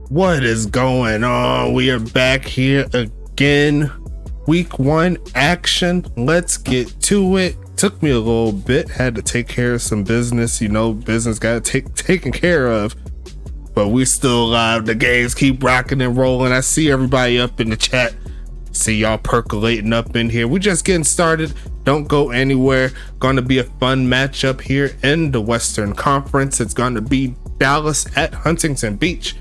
What is going on? We are back here again. Week 1 action. Let's get to it. Took me a little bit. Had to take care of some business. You know, business got taken care of. But we're still alive. The games keep rocking and rolling. I see everybody up in the chat. See y'all percolating up in here. We're just getting started. Don't go anywhere. Going to be a fun matchup here in the Western Conference. It's going to be Dallas at Huntington Beach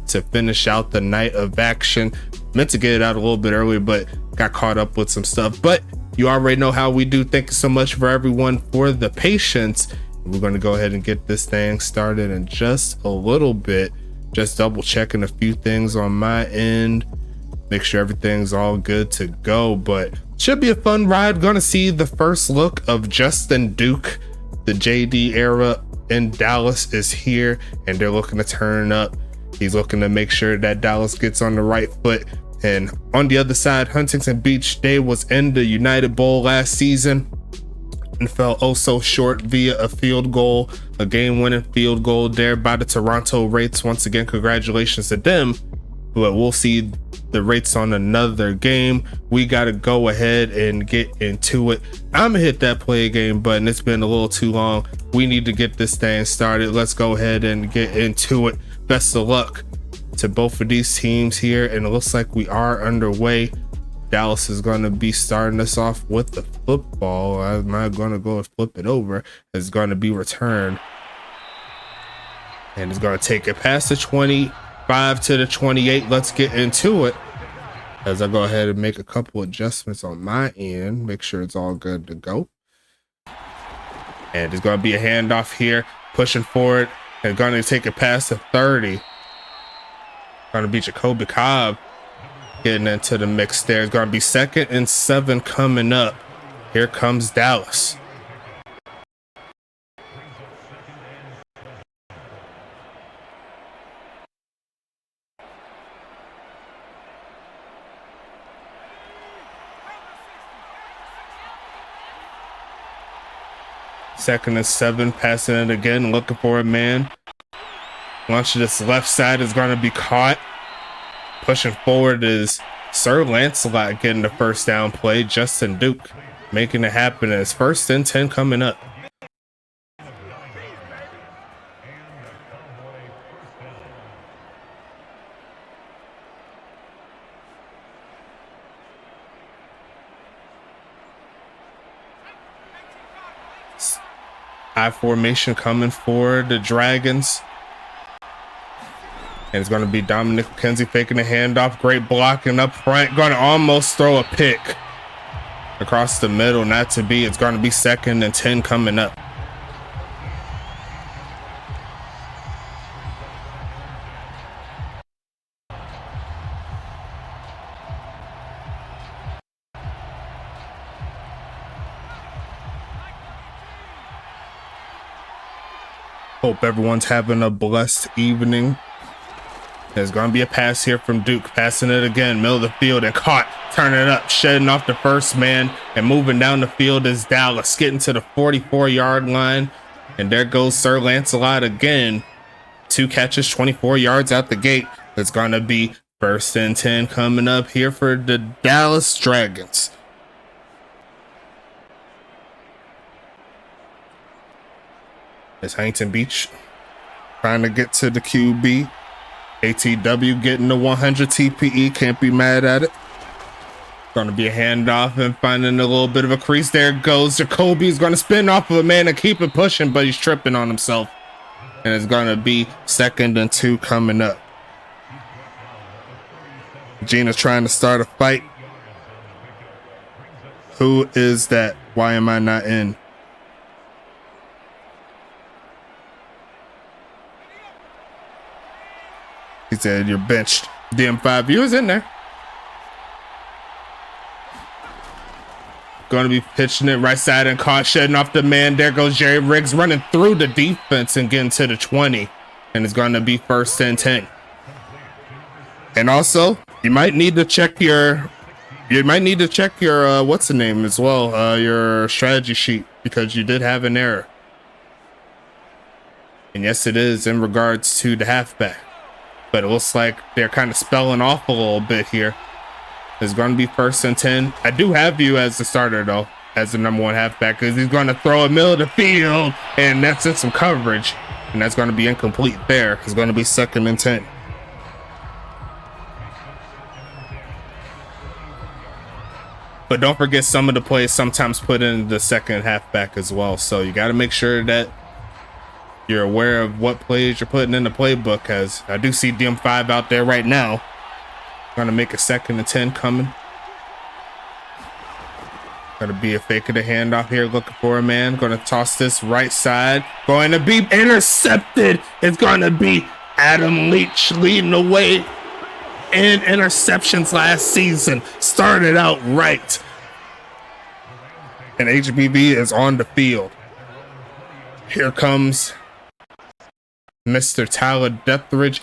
to finish out the night of action. Meant to get it out a little bit earlier, but got caught up with some stuff. But you already know how we do. Thank you so much for everyone for the patience. We're going to go ahead and get this thing started in just a little bit. Just double checking a few things on my end. Make sure everything's all good to go, but should be a fun ride. Gonna see the first look of Justin Duke. The JD era in Dallas is here, and they're looking to turn up. He's looking to make sure that Dallas gets on the right foot. And on the other side, Huntington Beach, they was in the United Bowl last season and fell oh so short via a field goal, a game-winning field goal there by the Toronto Rates. Once again, congratulations to them. But we'll see the Rates on another game. We got to go ahead and get into it. I'm gonna hit that play game button. It's been a little too long. We need to get this thing started. Let's go ahead and get into it. Best of luck to both of these teams here, and it looks like we are underway. Dallas is going to be starting us off with the football. I'm not going to go and flip it over. It's going to be returned, and it's going to take it past the 25 to the 28. Let's get into it as I go ahead and make a couple adjustments on my end, make sure it's all good to go. And there's going to be a handoff here, pushing forward, and going to take it past the 30. Going to be Jacoby Cobb getting into the mix there. It's going to be 2nd and 7 coming up. Here comes Dallas. Second and 7, passing it again, looking for a man. Launch to this left side is going to be caught. Pushing forward is Sir Lancelot getting the first down play. Justin Duke making it happen as 1st and 10 coming up. I formation coming for the Dragons. And it's going to be Dominic McKenzie faking a handoff. Great blocking up front. Going to almost throw a pick across the middle. Not to be. It's going to be 2nd and 10 coming up. Hope everyone's having a blessed evening. There's going to be a pass here from Duke, passing it again, middle of the field, and caught, turning it up, shedding off the first man, and moving down the field is Dallas, getting to the 44-yard line, and there goes Sir Lancelot again. 2 catches, 24 yards out the gate. It's going to be 1st and 10 coming up here for the Dallas Dragons. It's Huntington Beach trying to get to the QB. ATW getting the 100 TPE, can't be mad at it. Going to be a handoff and finding a little bit of a crease. There goes Jacoby's going to spin off of a man and keep it pushing, but he's tripping on himself. And it's going to be 2nd and 2 coming up. Gina's trying to start a fight. Who is that? Why am I not in? He said, you're benched. DM5, you was in there. Going to be pitching it right side and caught, shedding off the man. There goes Jerry Riggs running through the defense and getting to the 20. And it's going to be 1st and 10. And also, you might need to check your what's the name as well, your strategy sheet, because you did have an error. And yes, it is in regards to the halfback. but it looks like they're kind of spelling off a little bit here. It's going to be 1st and 10. I do have you as the starter, though, as the number 1 halfback, because he's going to throw a middle of the field, and that's just some coverage, and that's going to be incomplete there. It's going to be 2nd and 10. But don't forget, some of the plays sometimes put in the second halfback as well. So you got to make sure that you're aware of what plays you're putting in the playbook, as I do see DM5 out there right now. Going to make a 2nd and 10 coming. Going to be a fake of the handoff here, looking for a man. Going to toss this right side. Going to be intercepted. It's going to be Adam Leach leading the way in interceptions last season. Started out right. And HBV is on the field. Here comes Mr. Tyler Deathridge,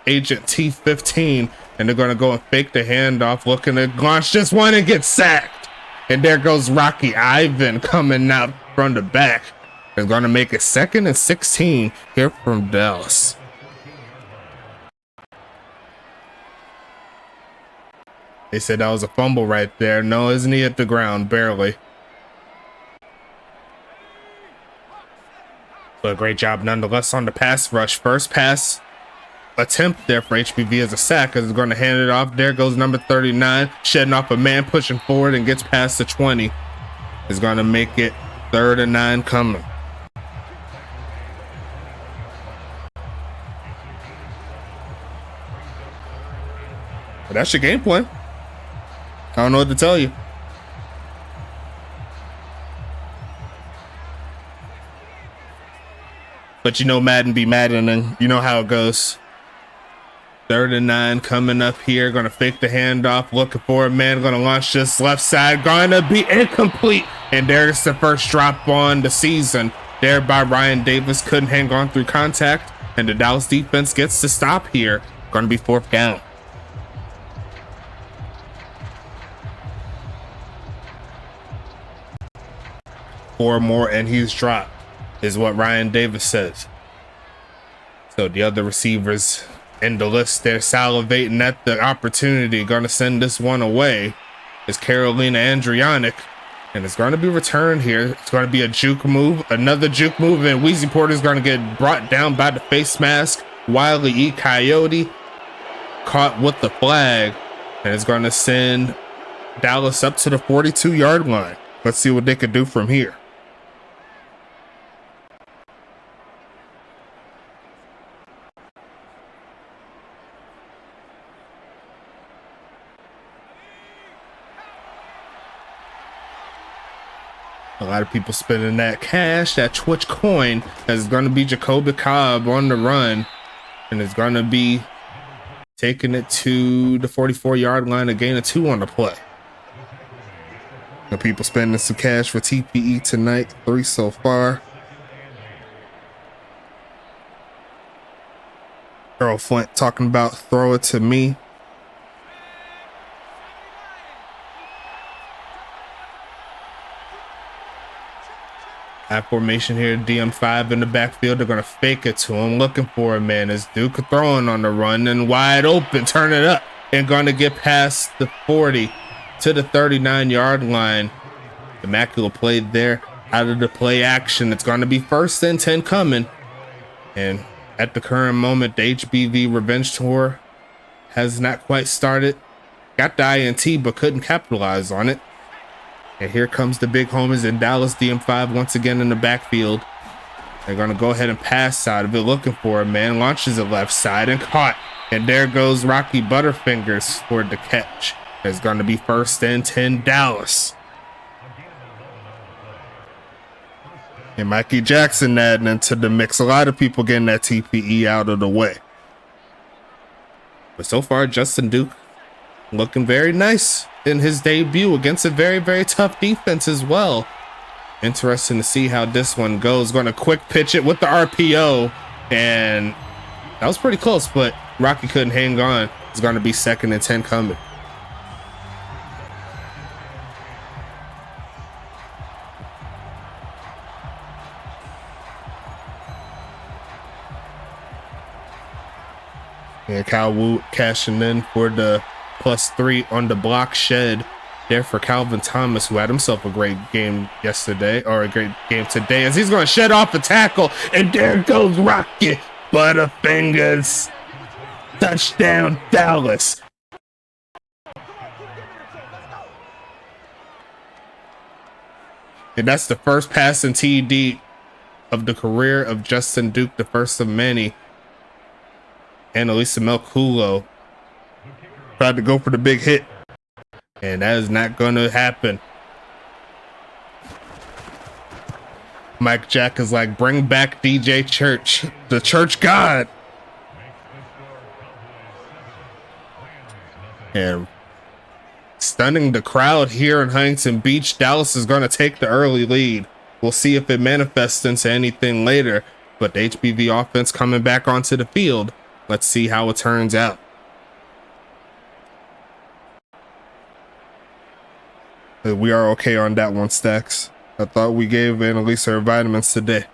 Agent T15, and they're going to go and fake the handoff, looking to launch just one and get sacked. And there goes Rocky Ivan coming out from the back. They're going to make it 2nd and 16 here from Dallas. They said that was a fumble right there. No, isn't he at the ground? Barely. But a great job nonetheless on the pass rush. First pass attempt there for HBV as a sack, as it's going to hand it off. There goes number 39, shedding off a man, pushing forward, and gets past the 20. Is going to make it 3rd and 9 coming. But that's your game plan. I don't know what to tell you. But you know Madden be maddening. You know how it goes. 3rd and 9 coming up here. Going to fake the handoff. Looking for a man. Going to launch this left side. Going to be incomplete. And there's the first drop on the season. There by Ryan Davis. Couldn't hang on through contact. And the Dallas defense gets to stop here. Going to be 4th down. 4 more and he's dropped, is what Ryan Davis says. So the other receivers in the list, they're salivating at the opportunity. Going to send this one away is Carolina Andrianic, and it's going to be returned here. It's going to be a juke move, another juke move, and Weezy Porter's going to get brought down by the face mask. Wiley E. Coyote caught with the flag, and it's going to send Dallas up to the 42-yard line. Let's see what they could do from here. A lot of people spending that cash, that Twitch coin, as it's going to be Jacoby Cobb on the run, and it's going to be taking it to the 44-yard line, a gain of 2 on the play. The people spending some cash for TPE tonight, 3 so far. Earl Flint talking about throw it to me. High formation here, DM5 in the backfield. They're going to fake it to him, looking for a man. As Duke throwing on the run and wide open, turn it up, and going to get past the 40 to the 39-yard line. Immaculate play there out of the play action. It's going to be 1st and 10 coming. And at the current moment, the HBV revenge tour has not quite started. Got the INT, but couldn't capitalize on it. And here comes the big homies in Dallas. DM5 once again in the backfield. They're going to go ahead and pass side of it, looking for a man. Launches it left side and caught. And there goes Rocky Butterfingers for the catch. It's going to be 1st and 10 Dallas. And Mikey Jackson adding into the mix. A lot of people getting that TPE out of the way. But so far, Justin Duke looking very nice in his debut against a very, very tough defense as well. Interesting to see how this one goes. Going to quick pitch it with the RPO, and that was pretty close, but Rocky couldn't hang on. It's going to be 2nd and 10 coming. And Kyle Wood cashing in for the +3 on the block shed there for Calvin Thomas, who had himself a great game yesterday, or a great game today, as he's going to shed off the tackle. And there goes Rocket Butterfingers. Touchdown, Dallas. And that's the first passing TD of the career of Justin Duke, the first of many. And Elisa Melculo tried to go for the big hit, and that is not going to happen. Mike Jack is like, bring back DJ Church, the church god. And stunning the crowd here in Huntington Beach, Dallas is going to take the early lead. We'll see if it manifests into anything later, but the HBV offense coming back onto the field. Let's see how it turns out. We are okay on that one, Stacks. I thought we gave Annalisa her vitamins today.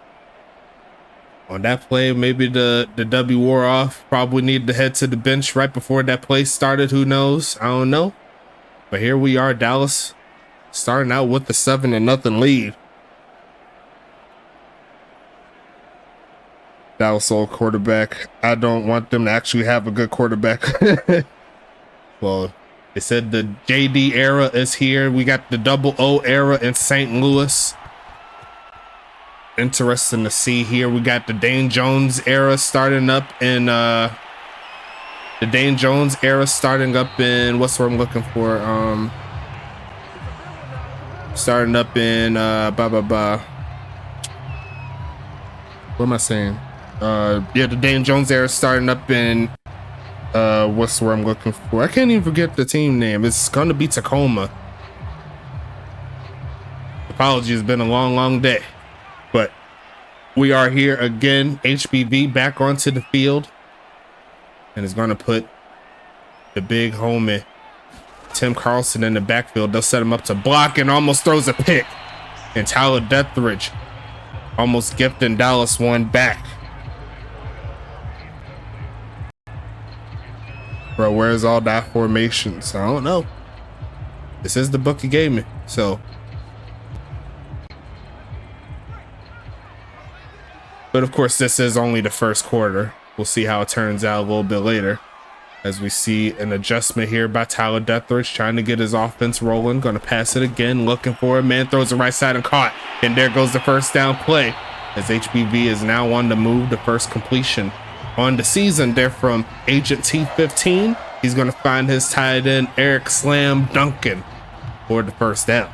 On that play, maybe the W wore off. Probably need to head to the bench right before that play started. Who knows? I don't know. But here we are, Dallas, starting out with the 7-0 lead. Dallas old quarterback. I don't want them to actually have a good quarterback. Well, they said the JD era is here. We got the double O era in St. Louis. Interesting to see here. We got the Dane Jones era starting up in what's what I'm looking for? Starting up in what am I saying? Yeah, the Dane Jones era starting up in what's where I'm looking for? I can't even forget the team name. It's gonna be Tacoma. Apologies, it's been a long day, but we are here again. HBV back onto the field, and is gonna put the big homie Tim Carlson in the backfield. They'll set him up to block and almost throws a pick, and Tyler Deathridge almost gifting Dallas one back. Bro, where's all that formations? I don't know. This is the book he gave me, so. But of course, this is only the first quarter. We'll see how it turns out a little bit later, as we see an adjustment here by Tyler Deathridge trying to get his offense rolling. Going to pass it again, looking for it. Man throws it right side and caught. And there goes the first down play, as HBV is now on the move. The first completion on the season there from Agent T15. He's going to find his tight end Eric Slam Duncan for the first down.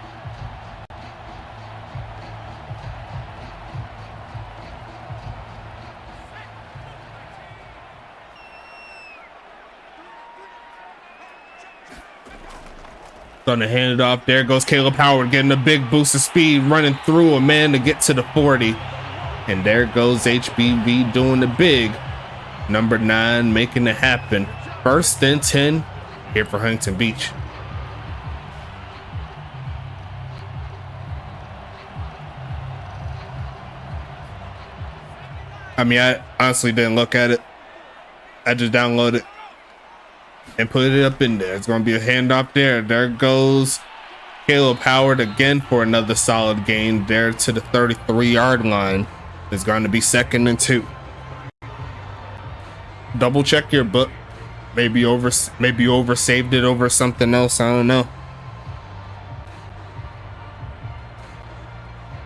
Gonna hand it off. There goes Caleb Howard getting a big boost of speed, running through a man to get to the 40. And there goes HBV doing the big. Number 9 making it happen. 1st and 10 here for Huntington Beach. I mean, I honestly didn't look at it. I just downloaded it and put it up in there. It's going to be a handoff there. There goes Caleb Howard again for another solid gain there to the 33-yard line. It's going to be 2nd and 2. Double check your book. Maybe you oversaved it over something else. I don't know.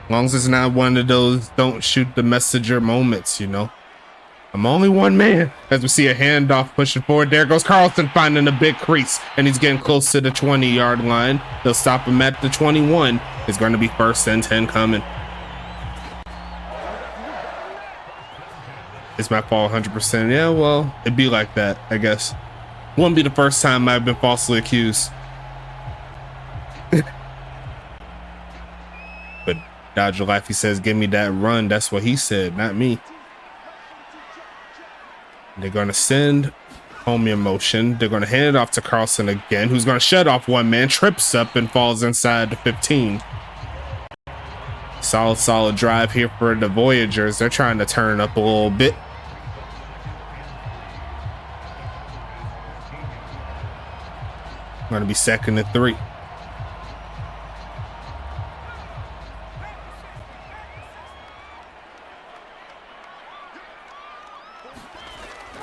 As long as it's not one of those don't shoot the messenger moments, you know. I'm only one man. As we see a handoff pushing forward. There goes Carlson finding a big crease, and he's getting close to the 20-yard line. They'll stop him at the 21. It's going to be 1st and 10 coming. It's my fault 100%. Yeah, well, it'd be like that, I guess. Wouldn't be the first time I've been falsely accused. But Dodger Life, he says, give me that run. That's what he said, not me. They're going to send home in motion. They're going to hand it off to Carlson again, who's going to shut off one man, trips up and falls inside the 15. Solid drive here for the Voyagers. They're trying to turn up a little bit. Going to be 2nd and 3.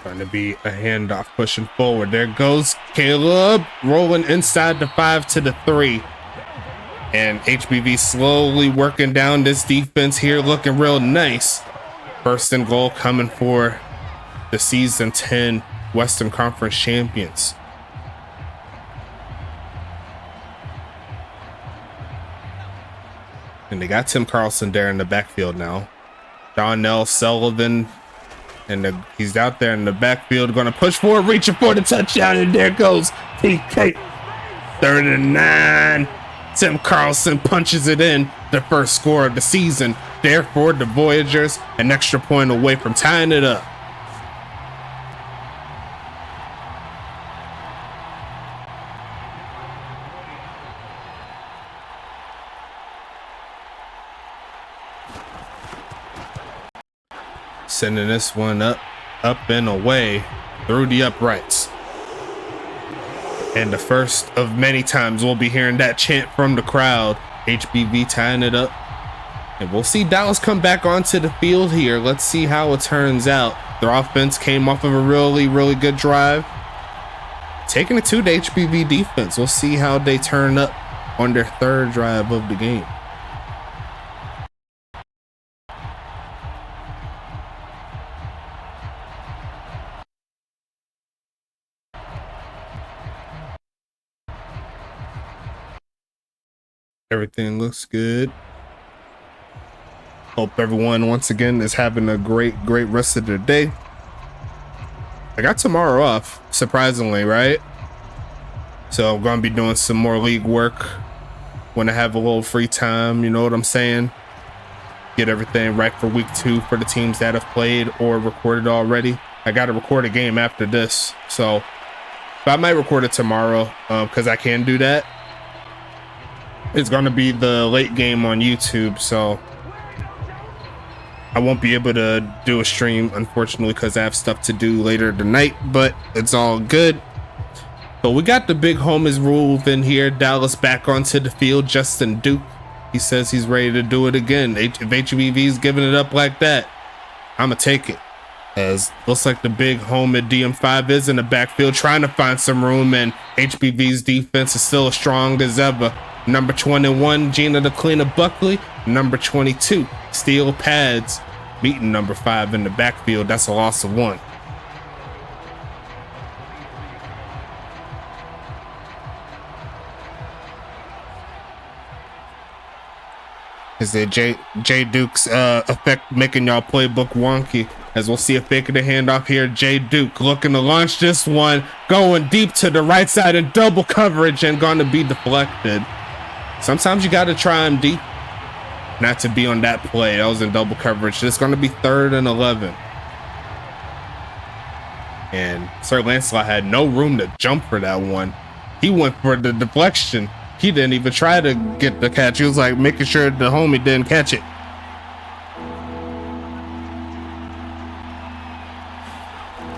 Going to be a handoff pushing forward. There goes Caleb rolling inside the 5 to the 3. And HBV slowly working down this defense here, looking real nice. 1st and goal coming for the season 10 Western Conference champions. And they got Tim Carlson there in the backfield now. Donnell Sullivan, and he's out there in the backfield, going to push forward, reaching for the touchdown, and there goes PK. 3rd and 9. Tim Carlson punches it in, the first score of the season. Therefore, the Voyagers an extra point away from tying it up. Sending this one up and away through the uprights. And the first of many times we'll be hearing that chant from the crowd. HBV tying it up. And we'll see Dallas come back onto the field here. Let's see how it turns out. Their offense came off of a really good drive. Taking it to the HBV defense. We'll see how they turn up on their 3rd drive of the game. Everything looks good. Hope everyone once again is having a great rest of their day. I got tomorrow off, surprisingly, right? So I'm gonna be doing some more league work when I have a little free time, you know what I'm saying? Get everything right for week 2 for the teams that have played or recorded already. I gotta record a game after this, so but I might record it tomorrow because I can do that. It's gonna be the late game on YouTube, so I won't be able to do a stream, unfortunately, because I have stuff to do later tonight, but it's all good. But we got the big homies rule in here. Dallas back onto the field. Justin Duke, he says he's ready to do it again. If HBV's giving it up like that, I'ma take it. As looks like the big home at DM5 is in the backfield trying to find some room, and HBV's defense is still as strong as ever. Number 21, Gina the Cleaner Buckley. Number 22, Steel Pads, beating number 5 in the backfield. That's a loss of 1. Is it J Duke's effect making y'all playbook wonky? As we'll see a fake of the handoff here. J Duke looking to launch this one, going deep to the right side in double coverage and going to be deflected. Sometimes you got to try him deep, not to be on that play. That was in double coverage. It's going to be 3rd and 11. And Sir Lancelot had no room to jump for that one. He went for the deflection. He didn't even try to get the catch. He was like making sure the homie didn't catch it.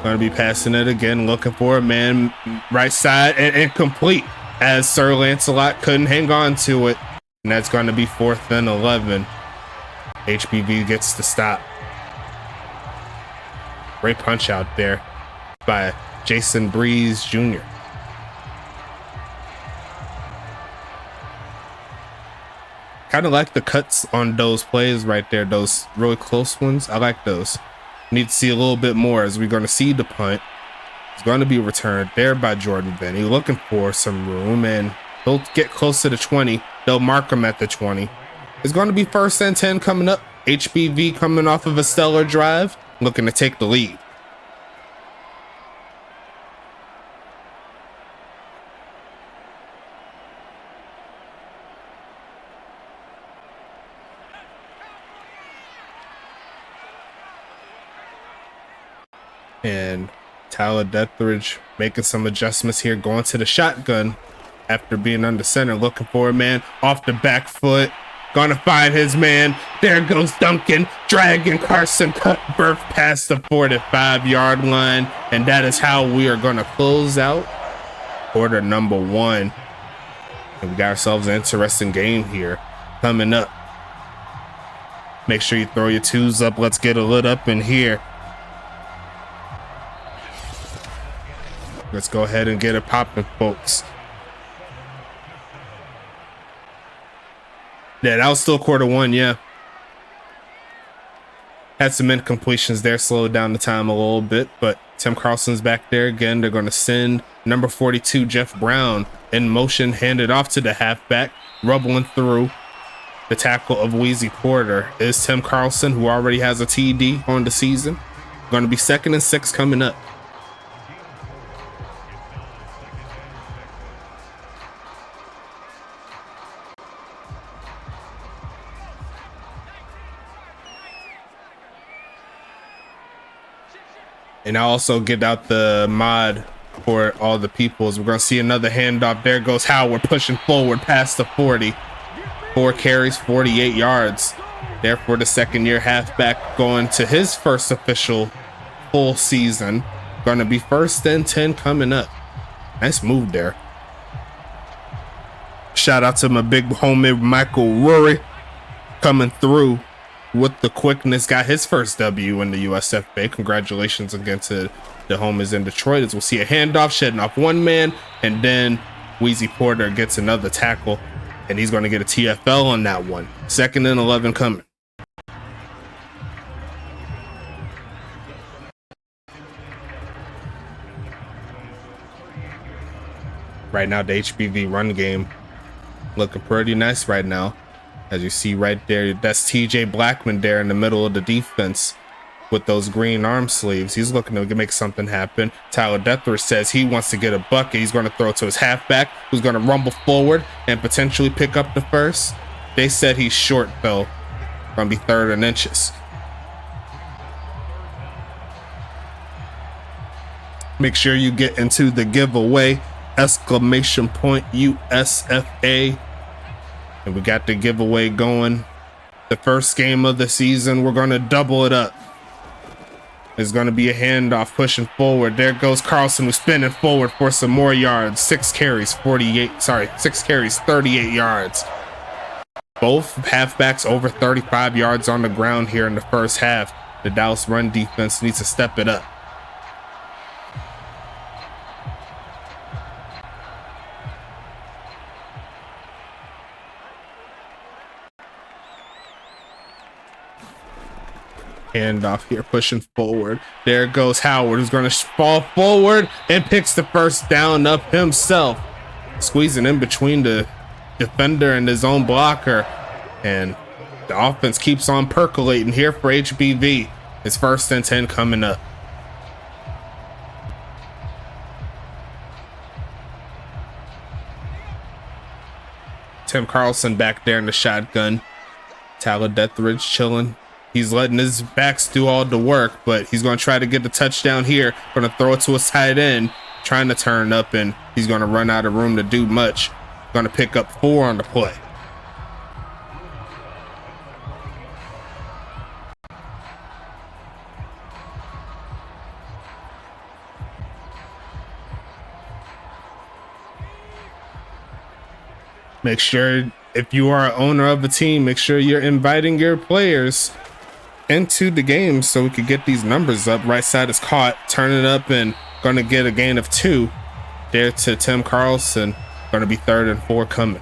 Going to be passing it again, looking for a man right side and incomplete, as Sir Lancelot couldn't hang on to it. And that's going to be 4th and 11. HBV gets the stop. Great punch out there by Jason Breeze Jr. Kind of like the cuts on those plays right there, those really close ones. I like those. Need to see a little bit more, as we're going to see the punt. It's going to be returned there by Jordan Benny, looking for some room, and he'll get close to the 20. They'll mark him at the 20. It's going to be 1st and 10 coming up. HBV coming off of a stellar drive, looking to take the lead. And Tyler Dethridge making some adjustments here, going to the shotgun after being under center, looking for a man off the back foot. Gonna find his man. There goes Duncan, dragging Carson Cutbirth past the 45-yard line. And that is how we are gonna close out quarter number 1. And we got ourselves an interesting game here coming up. Make sure you throw your 2s up. Let's get it lit up in here. Let's go ahead and get it popping, folks. Yeah, that was still quarter 1, yeah. Had some incompletions there, slowed down the time a little bit, but Tim Carlson's back there again. They're going to send number 42, Jeff Brown, in motion, handed off to the halfback, rubbling through. The tackle of Weezy Porter is Tim Carlson, who already has a TD on the season. Going to be 2nd and 6 coming up. And I also get out the mod for all the peoples. We're going to see another handoff. There goes Howard pushing forward past the 40. 4 carries, 48 yards. Therefore, the second-year halfback going to his first official full season. Going to be 1st and 10 coming up. Nice move there. Shout out to my big homie Michael Rory coming through with the quickness. Got his first W in the USFA. Congratulations again to the homies in Detroit, as we'll see a handoff, shedding off one man, and then Weezy Porter gets another tackle, and he's going to get a TFL on that one. 2nd and 11 coming. Right now, the HBV run game looking pretty nice right now. As you see right there, that's TJ Blackman there in the middle of the defense with those green arm sleeves. He's looking to make something happen. Tyler Dethridge says he wants to get a bucket. He's going to throw it to his halfback, who's going to rumble forward and potentially pick up the first. They said he's short, though. Going to be 3rd and inches. Make sure you get into the giveaway. Exclamation point USFA. And we got the giveaway going. The first game of the season, we're going to double it up. There's going to be a handoff pushing forward. There goes Carlson, who's spinning forward for some more yards. 6 carries, 38 yards. Both halfbacks over 35 yards on the ground here in the first half. The Dallas run defense needs to step it up. Handoff here, pushing forward. There goes Howard, who's going to fall forward and picks the first down up himself, squeezing in between the defender and his own blocker. And the offense keeps on percolating here for HBV. It's 1st and 10 coming up. Tim Carlson back there in the shotgun. Tyler Dethridge chilling. He's letting his backs do all the work, but he's going to try to get the touchdown here. Going to throw it to a tight end, trying to turn up, and he's going to run out of room to do much. Going to pick up 4 on the play. Make sure, if you are an owner of a team, make sure you're inviting your players into the game so we could get these numbers up. Right side is caught, turning up and going to get a gain of 2 there to Tim Carlson. Going to be 3rd and 4 coming.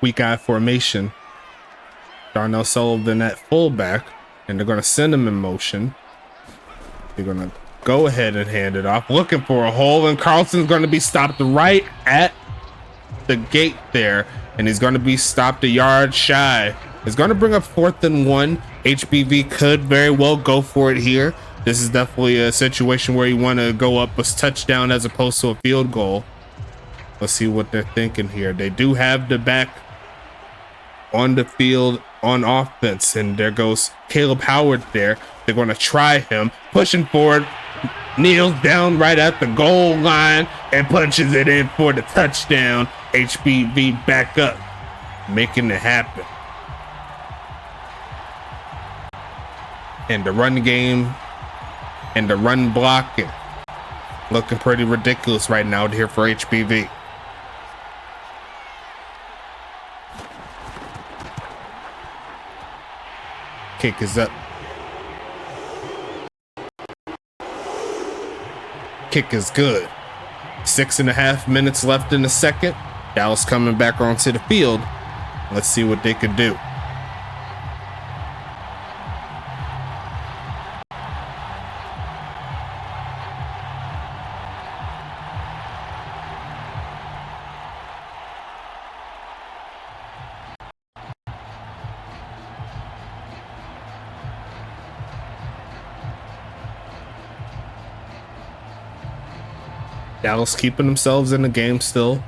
Weak eye formation. Darnell Sullivan at fullback, and they're going to send him in motion. They're going to go ahead and hand it off, looking for a hole, and Carlson's going to be stopped right at the gate there, and he's going to be stopped a yard shy. It's going to bring up 4th and 1. HBV could very well go for it here. This is definitely a situation where you want to go up a touchdown as opposed to a field goal. Let's see what they're thinking here. They do have the back on the field on offense, and there goes Caleb Howard there. They're going to try him, pushing forward. kneels down right at the goal line and punches it in for the touchdown. HBV back up, making it happen. And the run game and the run blocking looking pretty ridiculous right now here for HBV. Kick is up. Kick is good. 6.5 minutes left in the second. Dallas coming back onto the field. Let's see what they could do. Dallas keeping themselves in the game still.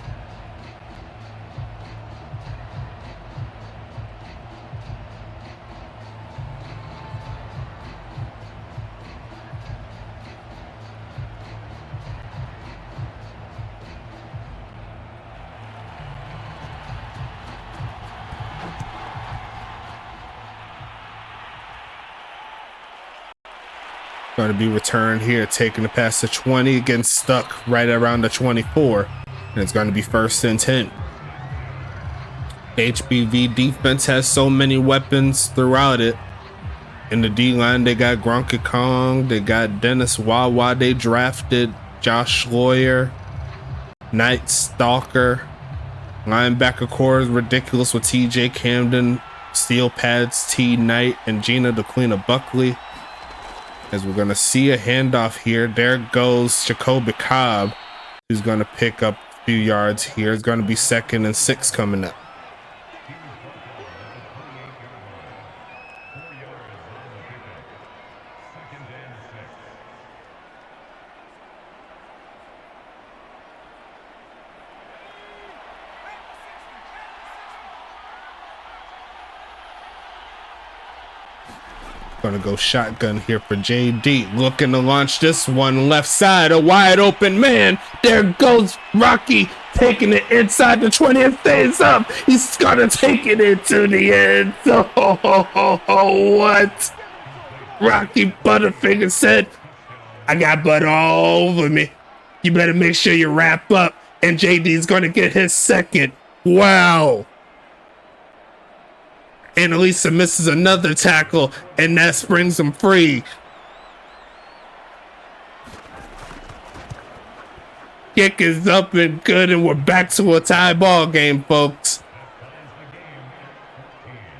Going to be returned here, taking the pass to 20, getting stuck right around the 24, and it's going to be 1st and 10. HBV defense has so many weapons throughout it. In the D-line, they got Gronky Kong, they got Dennis Wawa, they drafted Josh Schloyer, Night Stalker. Linebacker core is ridiculous with TJ Camden, Steel Pads, T Knight, and Gina DeClina Buckley. As we're going to see a handoff here. There goes Jacoby Cobb, who's going to pick up a few yards here. It's going to be 2nd and 6 coming up. Gonna go shotgun here for JD, looking to launch this one left side, a wide open man. There goes Rocky, taking it inside the 20 and stays up. He's gonna take it into the end. Oh, what? Rocky Butterfinger said, I got butter all over me. You better make sure you wrap up. And JD's gonna get his 2nd. Wow. Annalisa misses another tackle, and that springs him free. Kick is up and good, and we're back to a tie ball game, folks.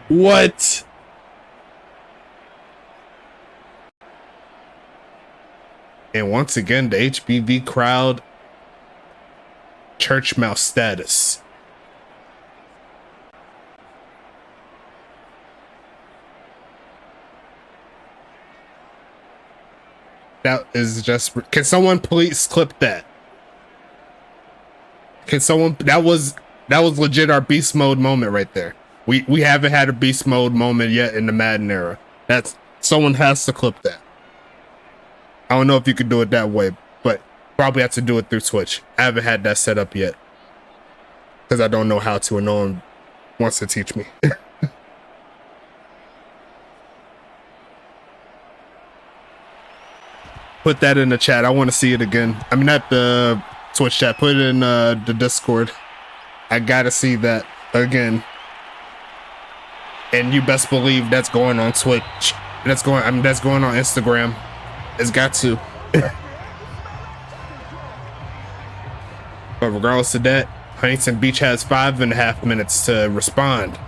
What? And once again, the HBV crowd, church mouse status. That is just, can someone please clip that? Can someone, that was legit our beast mode moment right there. We haven't had a beast mode moment yet in the Madden era. Someone has to clip that. I don't know if you could do it that way, but probably have to do it through Twitch. I haven't had that set up yet because I don't know how to, and no one wants to teach me. Put that in the chat. I want to see it again. I mean, not the Twitch chat. Put it in the Discord. I gotta see that again. And you best believe that's going on Twitch. That's going. I mean, that's going on Instagram. It's got to. But regardless of that, Huntington Beach has 5.5 minutes to respond.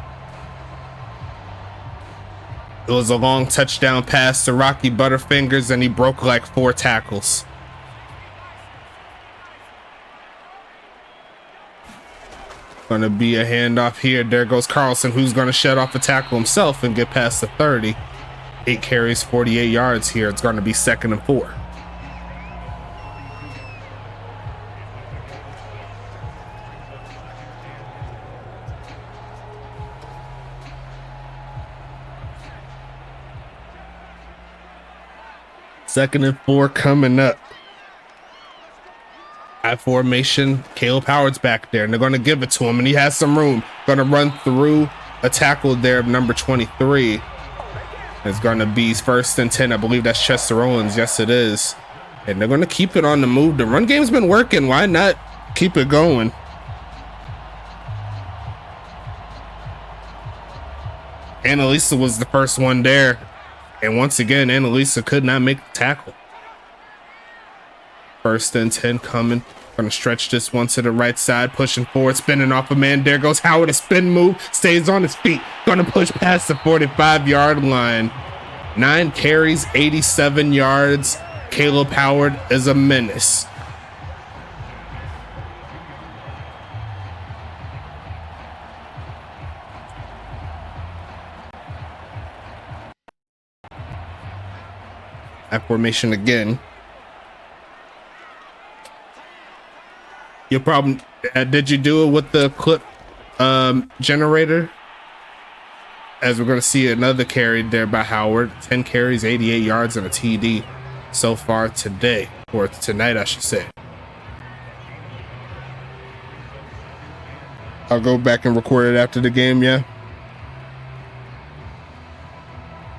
It was a long touchdown pass to Rocky Butterfingers, and he broke like 4 tackles. Gonna be a handoff here. There goes Carlson, who's gonna shut off a tackle himself and get past the 30. 8 carries, 48 yards here. It's gonna be 2nd and 4. 2nd and 4 coming up. At formation, Caleb Howard's back there, and they're going to give it to him, and he has some room. Going to run through a tackle there of number 23. It's going to be 1st and 10. I believe that's Chester Owens. Yes, it is. And they're going to keep it on the move. The run game's been working. Why not keep it going? Annalisa was the first one there. And once again, Annalisa could not make the tackle. 1st and 10 coming. Gonna stretch this one to the right side, pushing forward, spinning off a man. There goes Howard, a spin move, stays on his feet. Gonna push past the 45-yard line. 9 carries, 87 yards. Caleb Howard is a menace. At formation again. Your problem, did you do it with the clip generator? As we're going to see another carry there by Howard. 10 carries, 88 yards, and a TD so far today, or tonight, I should say. I'll go back and record it after the game, yeah?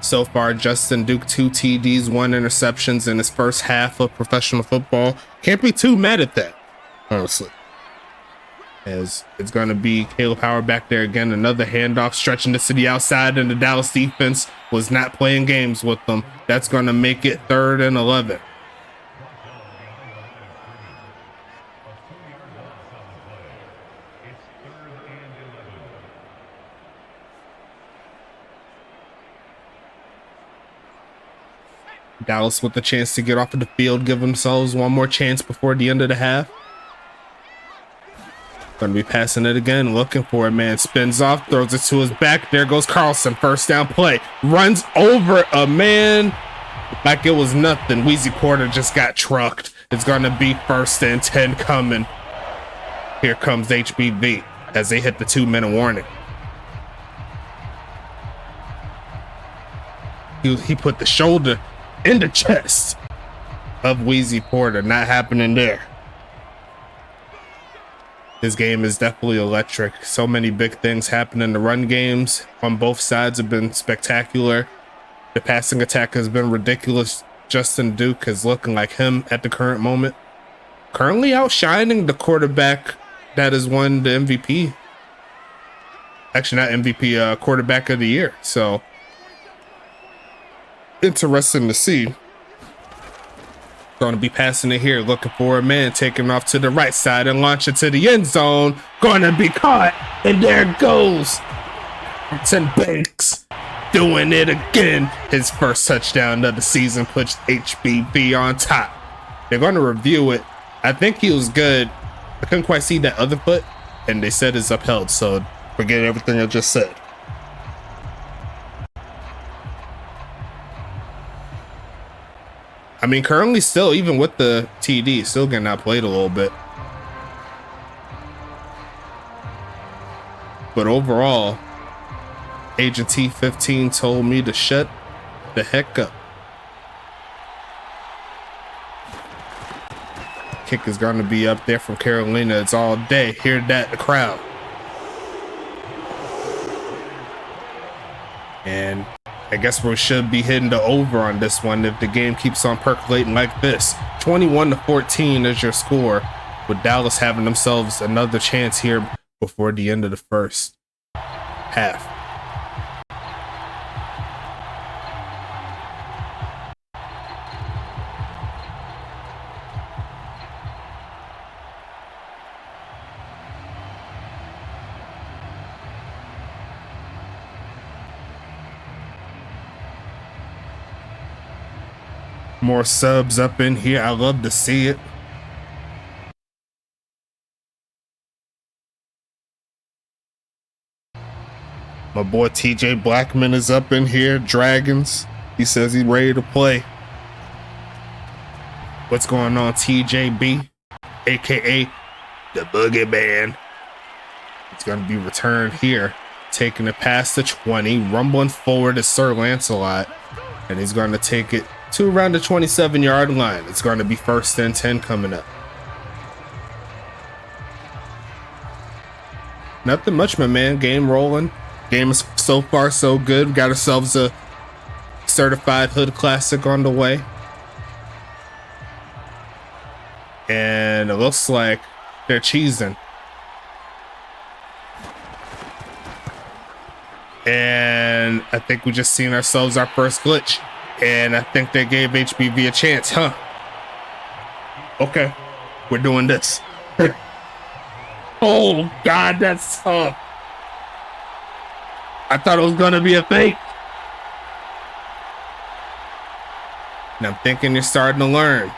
So far, Justin Duke, 2 TDs, 1 interceptions in his first half of professional football. Can't be too mad at that, honestly. As it's going to be Caleb Howard back there again. Another handoff, stretching this to the outside, and the Dallas defense was not playing games with them. That's going to make it 3rd and 11. Dallas with the chance to get off of the field, give themselves one more chance before the end of the half. Going to be passing it again, looking for it, man. Spins off, throws it to his back. There goes Carlson, 1st down play. Runs over a man like it was nothing. Weezy Porter just got trucked. It's going to be 1st and 10 coming. Here comes HBV as they hit the 2-minute warning. He put the shoulder in the chest of Weezy Porter. Not happening there. This game is definitely electric. So many big things happen in the run games on both sides have been spectacular. The passing attack has been ridiculous. Justin Duke is looking like him at the current moment. Currently outshining the quarterback that has won the MVP. Actually, not MVP, quarterback of the year. So, interesting to see. Going to be passing it here, looking for a man, taking off to the right side and launching to the end zone. Going to be caught, and there it goes. Tim Banks doing it again. His first touchdown of the season puts HBB on top. They're going to review it. I think he was good. I couldn't quite see that other foot, and they said it's upheld, so forget everything I just said. I mean, currently still, even with the TD, still getting outplayed a little bit. But overall, Agent T15 told me to shut the heck up. Kick is going to be up there from Carolina. It's all day. Hear that, the crowd. And I guess we should be hitting the over on this one if the game keeps on percolating like this. 21-14 is your score, with Dallas having themselves another chance here before the end of the first half. More subs up in here. I love to see it. My boy TJ Blackman is up in here. Dragons. He says he's ready to play. What's going on, TJB? AKA the Boogeyman. It's going to be returned here. Taking it past the 20. Rumbling forward is Sir Lancelot. And he's going to take it to around the 27-yard line. It's going to be 1st and 10 coming up. Nothing much, my man. Game rolling. Game is so far so good. We got ourselves a certified hood classic on the way. And it looks like they're cheesing. And I think we just seen ourselves our first glitch. And I think they gave HBV a chance, huh? Okay, we're doing this. Oh, God, that's tough. I thought it was gonna be a fake. And I'm thinking you're starting to learn.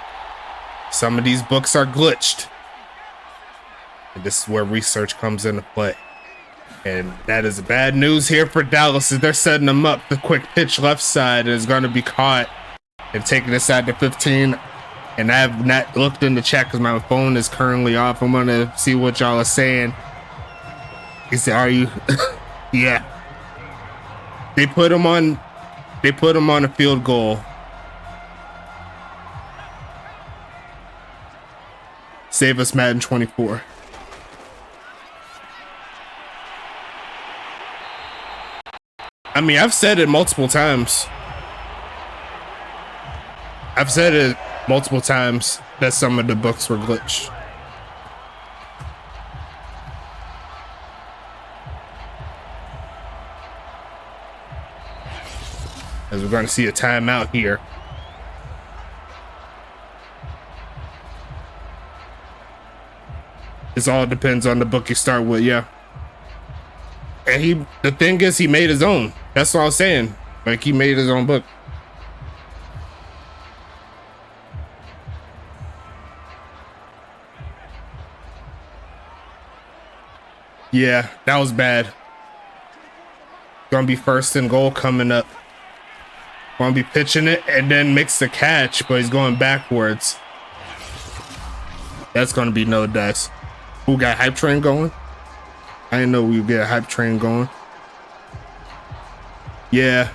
Some of these books are glitched. And this is where research comes into play. And that is bad news here for Dallas as they're setting them up. The quick pitch left side is going to be caught and taking this out to 15. And I have not looked in the chat because my phone is currently off. I'm going to see what y'all are saying. He said, are you? Yeah. They put him on a field goal. Save us Madden 24. I mean, I've said it multiple times. I've said it multiple times that some of the books were glitched. As we're going to see a timeout here. This all depends on the book you start with, yeah. And the thing is, he made his own. That's what I was saying. Like, he made his own book. Yeah, that was bad. Gonna be 1st and goal coming up. Gonna be pitching it and then makes the catch, but he's going backwards. That's gonna be no dice. Who got hype train going? I didn't know we would get a hype train going. Yeah.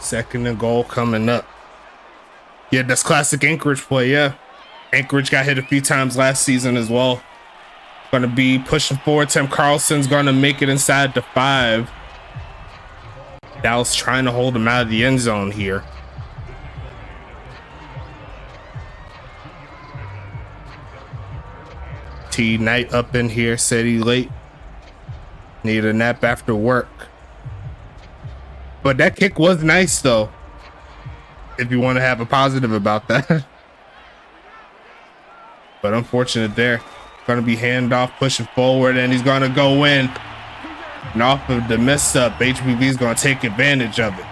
Second and goal coming up. Yeah, that's classic Anchorage play, yeah. Anchorage got hit a few times last season as well. Gonna be pushing forward. Tim Carlson's gonna make it inside the 5. Dallas trying to hold him out of the end zone here. T Knight up in here, said he late. Need a nap after work. But that kick was nice though, if you want to have a positive about that. But unfortunate there. Gonna be handoff, pushing forward, and he's gonna go in. And off of the mess up, HBV is gonna take advantage of it.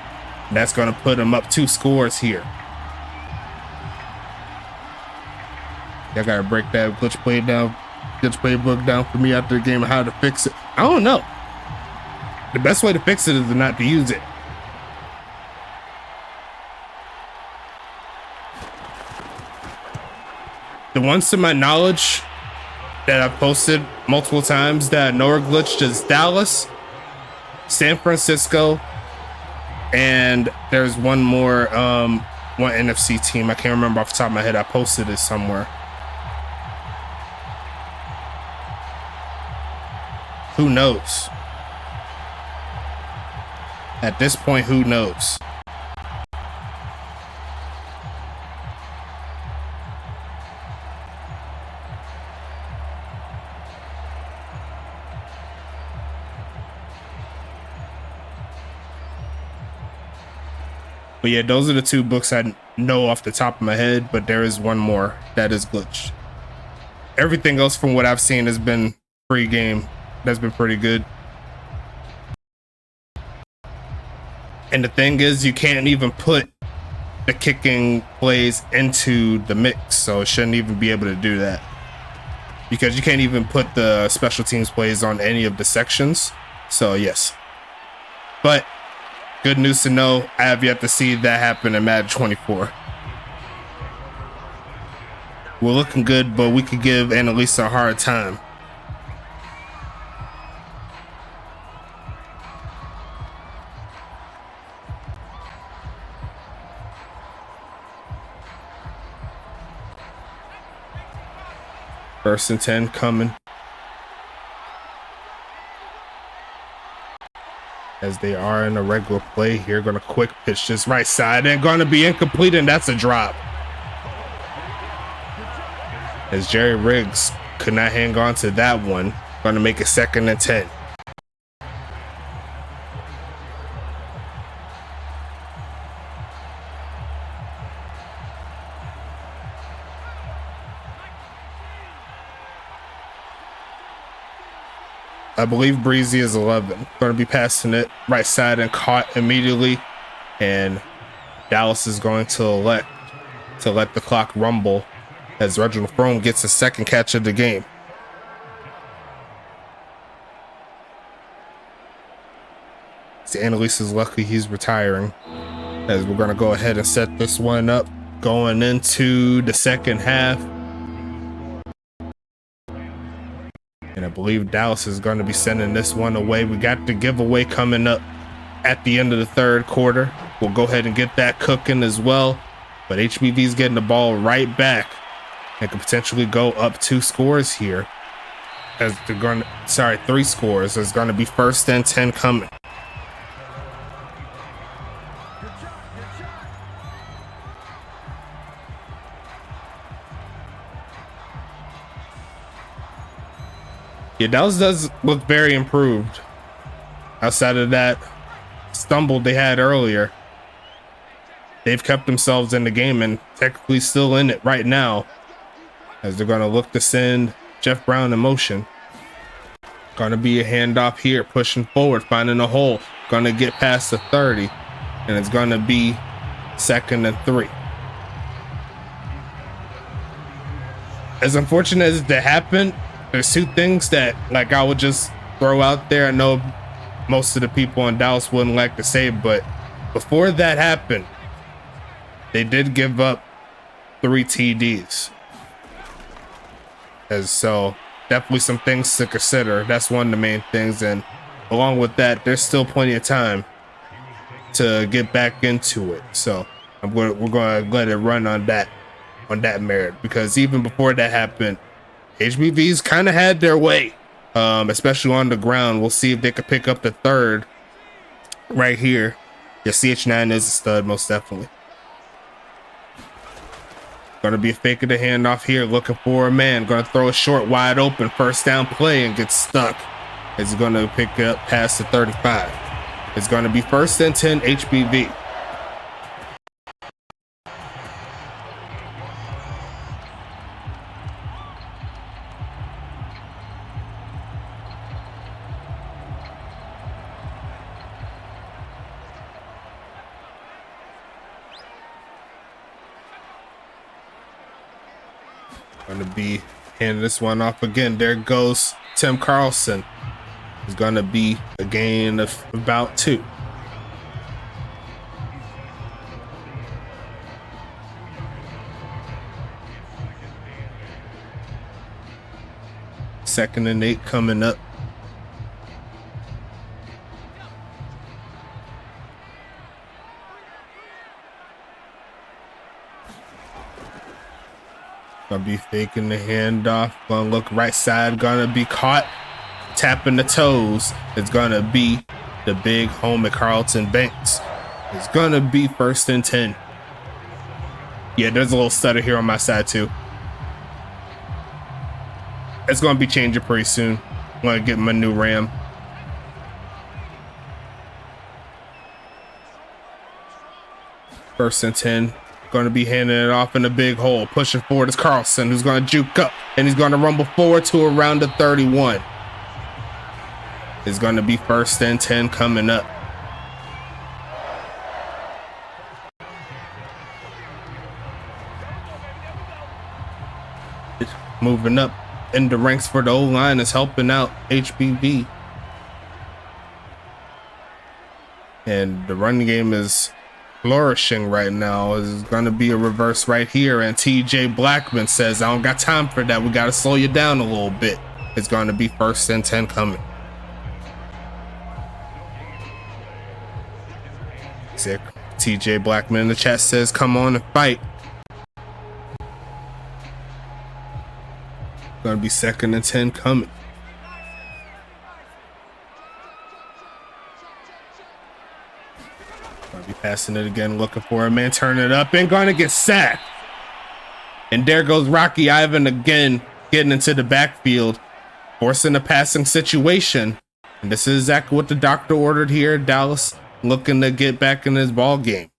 And that's gonna put him up 2 scores here. Y'all gotta break that glitch playbook down for me after the game of how to fix it. I don't know. The best way to fix it is not to use it. The ones to my knowledge that I've posted multiple times that I know are glitched is Dallas, San Francisco, and there's one more, one NFC team. I can't remember off the top of my head. I posted it somewhere. Who knows? At this point, who knows? But yeah, those are the 2 books I know off the top of my head, but there is one more that is glitched. Everything else from what I've seen has been free game. That's been pretty good. And the thing is, you can't even put the kicking plays into the mix, so it shouldn't even be able to do that. Because you can't even put the special teams plays on any of the sections. So yes. But good news to know, I have yet to see that happen in Madden 24. We're looking good, but we could give Annalisa a hard time. First and 10 coming. As they are in a regular play here, gonna quick pitch this right side and gonna be incomplete, and that's a drop. As Jerry Riggs could not hang on to that one, gonna make it 2nd and 10. I believe Breezy is 11. Going to be passing it right side and caught immediately. And Dallas is going to elect to let the clock rumble as Reginald Frome gets his 2nd catch of the game. See, Annalise is lucky he's retiring, as we're going to go ahead and set this one up going into the 2nd half. And I believe Dallas is going to be sending this one away. We got the giveaway coming up at the end of the 3rd quarter. We'll go ahead and get that cooking as well. But HBV's getting the ball right back and could potentially go up 2 scores here. As they're going to, 3 scores. There's going to be 1st and 10 coming. Yeah, Dallas does look very improved. Outside of that stumble they had earlier, they've kept themselves in the game and technically still in it right now, as they're going to look to send Jeff Brown in motion. Going to be a handoff here, pushing forward, finding a hole. Going to get past the 30, and it's going to be 2nd and 3. As unfortunate as that happened, there's 2 things that I would just throw out there. I know most of the people in Dallas wouldn't like to say, but before that happened, they did give up 3 TDs. As so definitely some things to consider. That's one of the main things. And along with that, there's still plenty of time to get back into it. So we're going to let it run on that merit, because even before that happened, HBV's kind of had their way, especially on the ground. We'll see if they can pick up the 3rd right here. Yeah, CH9 is a stud, most definitely. Going to be a fake of the handoff here, looking for a man. Going to throw a short, wide open, 1st down play and get stuck. It's going to pick up past the 35. It's going to be 1st and 10 HBV. Going to be handing this one off again. There goes Tim Carlson. It's going to be a gain of about 2. Second and 8 coming up. Gonna be faking the handoff. Gonna look right side. Gonna be caught tapping the toes. It's gonna be the big home at Carlton Banks. It's gonna be 1st and 10. Yeah, there's a little stutter here on my side too. It's gonna be changing pretty soon. I'm gonna get my new RAM. First and 10. Going to be handing it off in a big hole. Pushing forward is Carlson, who's going to juke up, and he's going to rumble forward to around the 31. It's going to be 1st and 10 coming up. Moving up in the ranks for the O-line is helping out HBV. And the running game is flourishing right now. Is going to be a reverse right here, and TJ Blackman says, I don't got time for that. We got to slow you down a little bit. It's going to be 1st and 10 coming. TJ Blackman in the chat says, come on and fight. Going to be 2nd and 10 coming. Going to be passing it again, looking for a man, turning it up, and going to get sacked. And there goes Rocky Ivan again, getting into the backfield, forcing a passing situation. And this is exactly what the doctor ordered here. Dallas looking to get back in his ball game.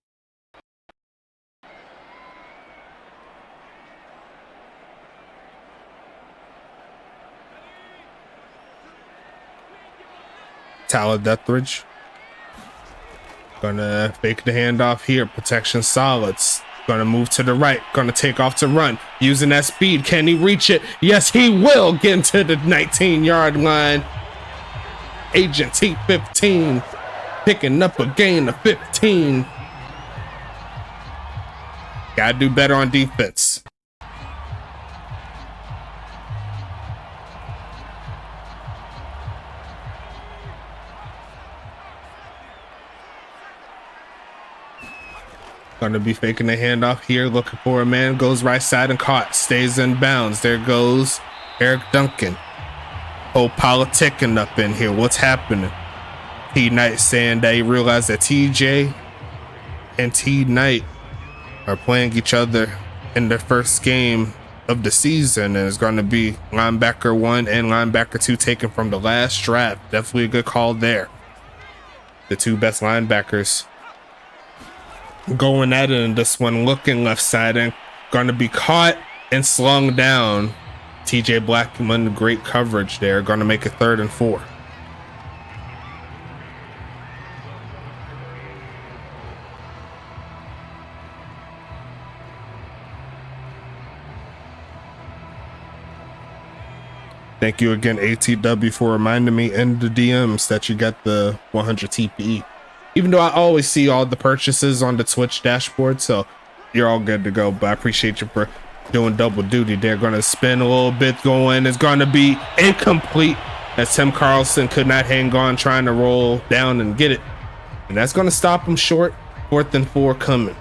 Tyler Deathridge gonna fake the handoff here. Protection solids. Gonna move to the right. Gonna take off to run. Using that speed. Can he reach it? Yes, he will get into the 19-yard line. Agent T15 picking up a gain of 15. Gotta do better on defense. Gonna be faking the handoff here, looking for a man, goes right side and caught, stays in bounds. There goes Eric Duncan. Oh, politicking up in here. What's happening? T Knight saying that he realized that TJ and T Knight are playing each other in their first game of the season, and it's going to be linebacker 1 and linebacker 2 taken from the last draft. Definitely a good call there. The two best linebackers going at it in this one, looking left side and going to be caught and slung down. TJ Blackman, great coverage there, going to make it 3rd and 4. Thank you again, ATW, for reminding me in the DMs that you got the 100 TPE. Even though I always see all the purchases on the Twitch dashboard, so you're all good to go. But I appreciate you for doing double duty. They're going to spin a little bit going. It's going to be incomplete as Tim Carlson could not hang on, trying to roll down and get it. And that's going to stop him short. 4th and 4 coming.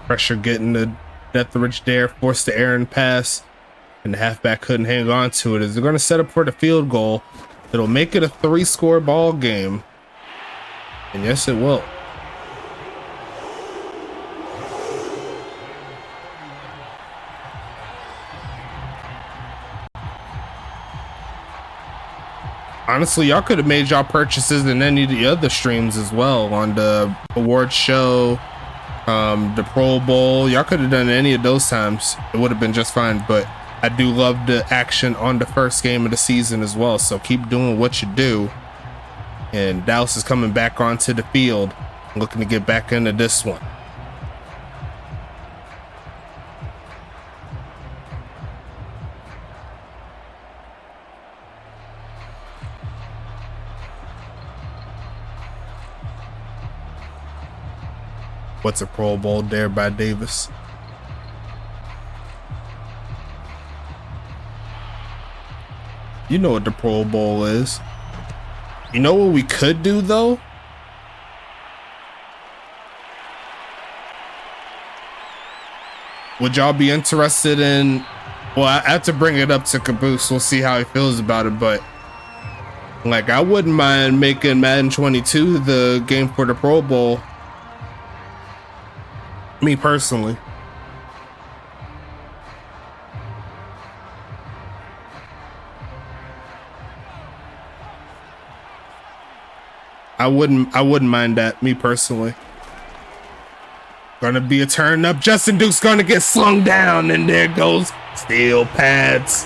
Pressure getting the Deathridge there, forced the errant pass, and the halfback couldn't hang on to it. As they're going to set up for the field goal, it'll make it a 3-score ball game. And yes, it will. Honestly, y'all could have made y'all purchases in any of the other streams as well, on the award show, the Pro Bowl. Y'all could have done any of those times. It would have been just fine. But I do love the action on the first game of the season as well. So keep doing what you do. And Dallas is coming back onto the field, looking to get back into this one. What's a Pro Bowl there by Davis? You know what the Pro Bowl is. You know what we could do though? Would y'all be interested in, well, I have to bring it up to Caboose. We'll see how he feels about it, but like, I wouldn't mind making Madden 22 the game for the Pro Bowl. Me personally. I wouldn't mind that, me personally. Gonna be a turn up. Justin Duke's gonna get slung down, and there goes steel pads.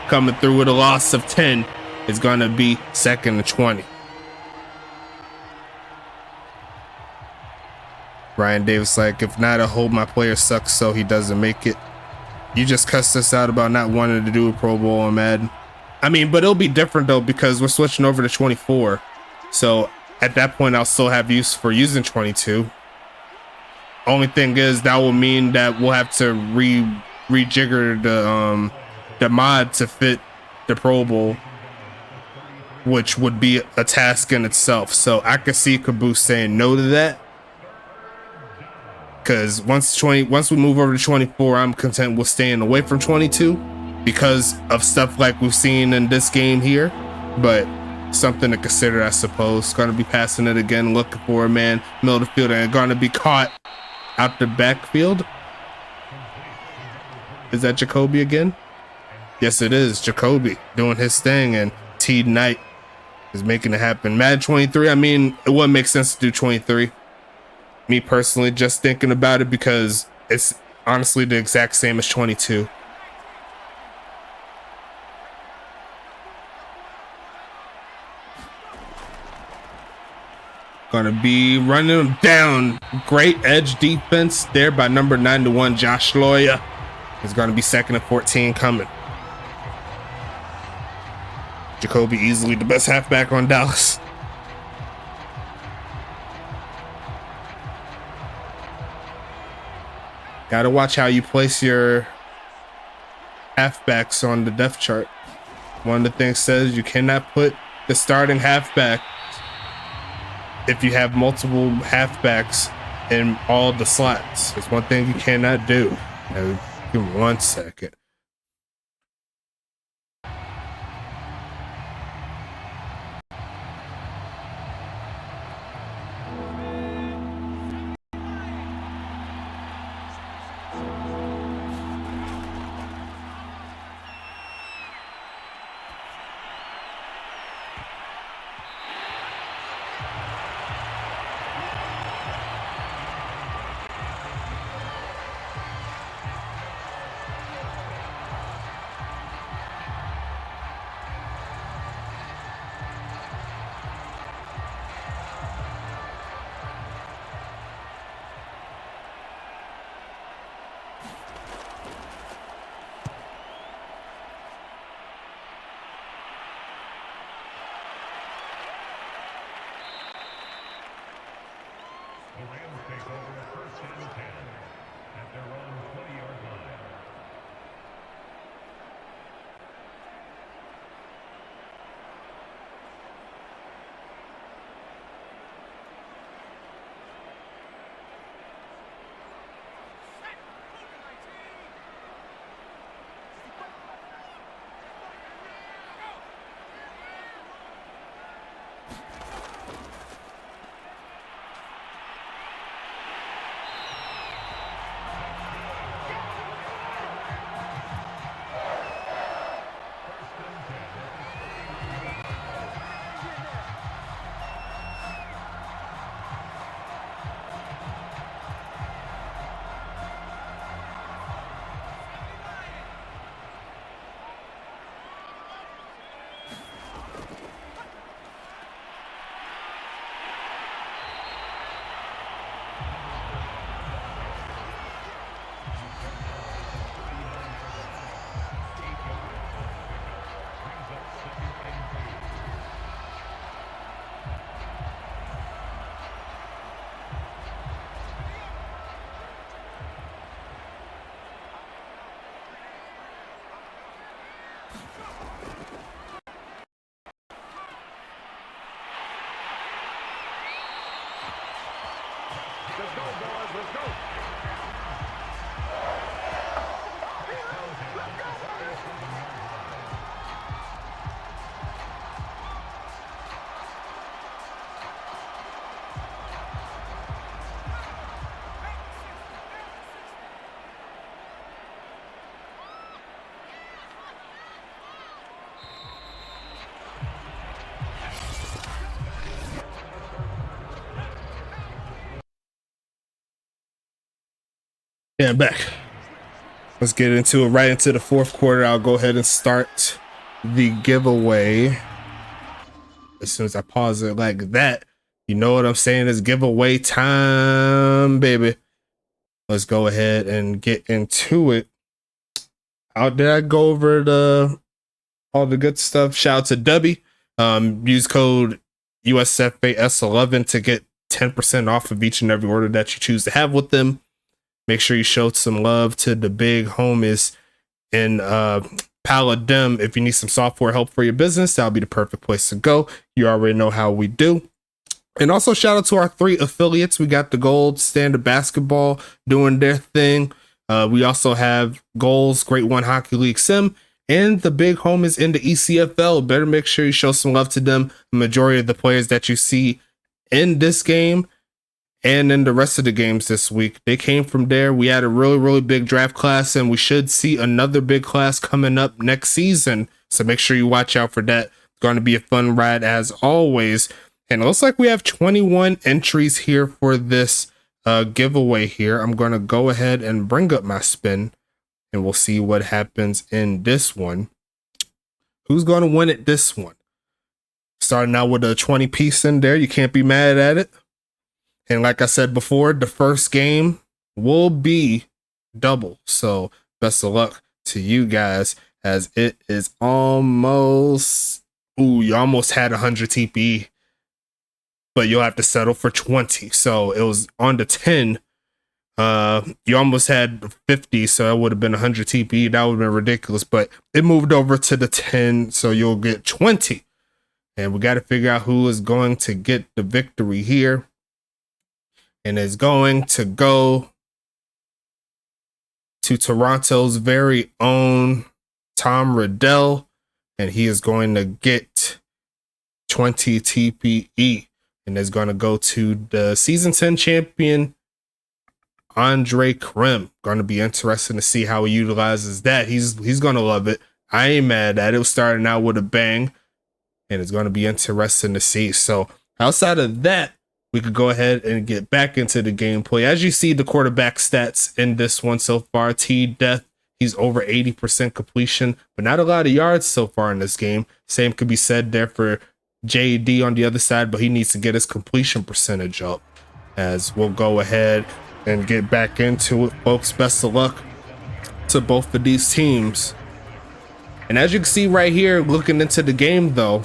Coming through with a loss of 10. It's gonna be 2nd and 20. Ryan Davis like, if not, I hope my player sucks so he doesn't make it. You just cussed us out about not wanting to do a Pro Bowl on Madden. I mean, but it'll be different though because we're switching over to 24. So at that point, I'll still have use for using 22. Only thing is that will mean that we'll have to rejigger the mod to fit the Pro Bowl, which would be a task in itself. So I could see Caboose saying no to that. Because once we move over to 24, I'm content with staying away from 22 because of stuff like we've seen in this game here. But something to consider, I suppose. Going to be passing it again, looking for a man, middle of the field, and going to be caught out the backfield. Is that Jacoby again? Yes, it is. Jacoby doing his thing, and T Knight is making it happen. Madden 23, I mean, it wouldn't make sense to do 23. Me personally, just thinking about it because it's honestly the exact same as 22. Gonna be running him down. Great edge defense there by number 91, Josh Loya. It's gonna be 2nd and 14 coming. Jacoby easily the best halfback on Dallas. Gotta watch how you place your halfbacks on the depth chart. One of the things says you cannot put the starting halfback if you have multiple halfbacks in all the slots. It's one thing you cannot do. Now, give me 1 second. Yeah, back. Let's get into it right into the 4th quarter. I'll go ahead and start the giveaway. As soon as I pause it like that, you know what I'm saying? It's giveaway time, baby. Let's go ahead and get into it. How did I go over all the good stuff? Shout out to Dubby. Use code USFA S11 to get 10% off of each and every order that you choose to have with them. Make sure you show some love to the big homies in Paladin. If you need some software help for your business, that'll be the perfect place to go. You already know how we do. And also shout out to our 3 affiliates. We got the Gold Standard Basketball doing their thing. We also have Goals, Great One Hockey League Sim, and the big home is in the ECFL. Better make sure you show some love to them. The majority of the players that you see in this game and in the rest of the games this week, they came from there. We had a really, really big draft class, and we should see another big class coming up next season. So make sure you watch out for that. It's going to be a fun ride as always. And it looks like we have 21 entries here for this giveaway here. I'm going to go ahead and bring up my spin, and we'll see what happens in this one. Who's going to win it this one? Starting out with a 20 piece in there. You can't be mad at it. And like I said before, the first game will be double. So best of luck to you guys, as it is almost... Ooh, you almost had 100 TPE, but you'll have to settle for 20. So it was on the 10. You almost had 50, so that would have been 100 TPE. That would have been ridiculous, but it moved over to the 10, so you'll get 20. And we got to figure out who is going to get the victory here. And it's going to go to Toronto's very own Tom Riddell, and he is going to get 20 TPE. And it's going to go to the season 10 champion, Andre Krim. Going to be interesting to see how he utilizes that. He's going to love it. I ain't mad at it. It was starting out with a bang, and it's going to be interesting to see. So outside of that, we could go ahead and get back into the gameplay. As you see, the quarterback stats in this one so far, T-Death, he's over 80% completion, but not a lot of yards so far in this game. Same could be said there for JD on the other side, but he needs to get his completion percentage up. As we'll go ahead and get back into it, folks. Best of luck to both of these teams. And as you can see right here, looking into the game though,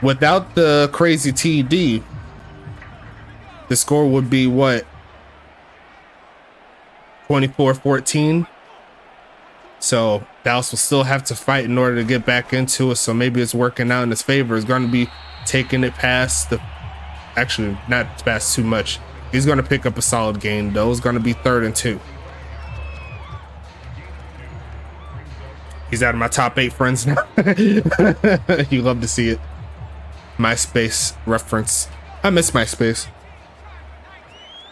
without the crazy TD, the score would be what? 24-14. So Dallas will still have to fight in order to get back into it. So maybe it's working out in his favor. It's going to be taking it past the, actually not past too much. He's going to pick up a solid gain though. It's going to be 3rd and 2. He's out of my top 8 friends now. You love to see it. MySpace reference. I miss MySpace.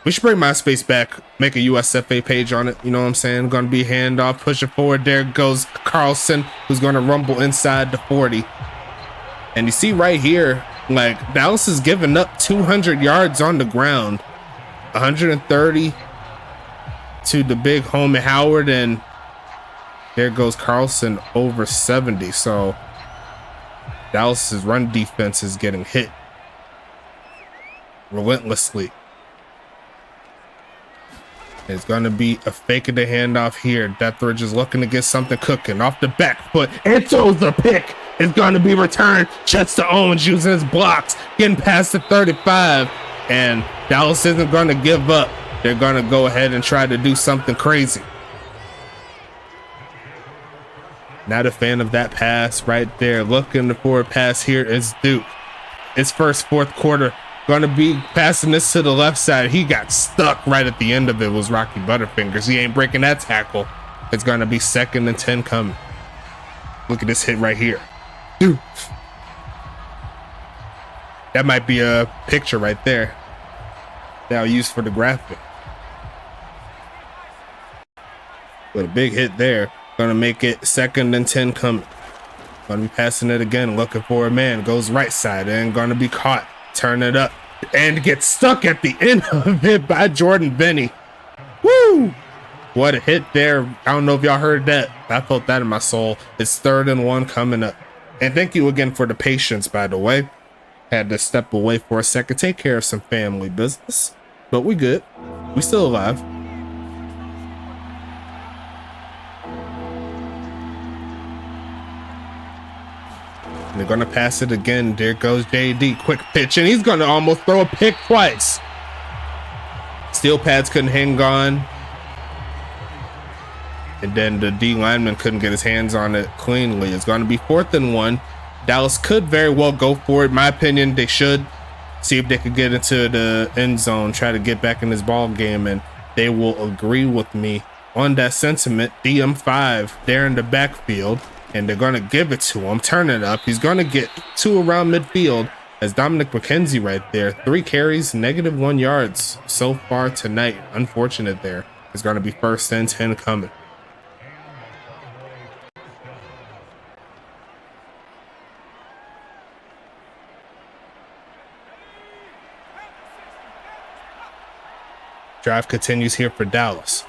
We should bring MySpace back, make a USFA page on it. You know what I'm saying? Going to be handoff, push it forward. There goes Carlson, who's going to rumble inside the 40. And you see right here, like Dallas is giving up 200 yards on the ground, 130 to the big homie Howard, and there goes Carlson over 70. So Dallas's run defense is getting hit relentlessly. It's going to be a fake of the handoff here. Deathridge is looking to get something cooking off the back foot. And throws the pick. It's going to be returned. Chester Owens using his blocks, getting past the 35. And Dallas isn't going to give up. They're going to go ahead and try to do something crazy. Not a fan of that pass right there. Looking for a pass here is Duke. It's first, 4th quarter. Going to be passing this to the left side. He got stuck right at the end of it. Was Rocky Butterfingers. He ain't breaking that tackle. It's going to be 2nd and 10 coming. Look at this hit right here. Dude. That might be a picture right there that I'll use for the graphic. With a big hit there. Going to make it 2nd and 10 coming. Going to be passing it again. Looking for a man. Goes right side and going to be caught. Turn it up and get stuck at the end of it by Jordan Benny. Woo! What a hit there. I don't know if y'all heard that. I felt that in my soul. It's 3rd and 1 coming up. And thank you again for the patience, by the way. Had to step away for a second, take care of some family business. But we good. We still alive. And they're gonna pass it again. There goes JD, quick pitch, and he's gonna almost throw a pick twice. Steel pads couldn't hang on. And then the D lineman couldn't get his hands on it cleanly. It's gonna be 4th and 1. Dallas could very well go for it. In my opinion, they should see if they could get into the end zone, try to get back in this ball game, and they will agree with me on that sentiment. DM5 there in the backfield, and they're gonna give it to him. Turn it up. He's gonna get 2 around midfield as Dominic McKenzie right there. 3 carries, -1 yards so far tonight. Unfortunate there. It's gonna be 1st and 10 coming. Drive continues here for Dallas.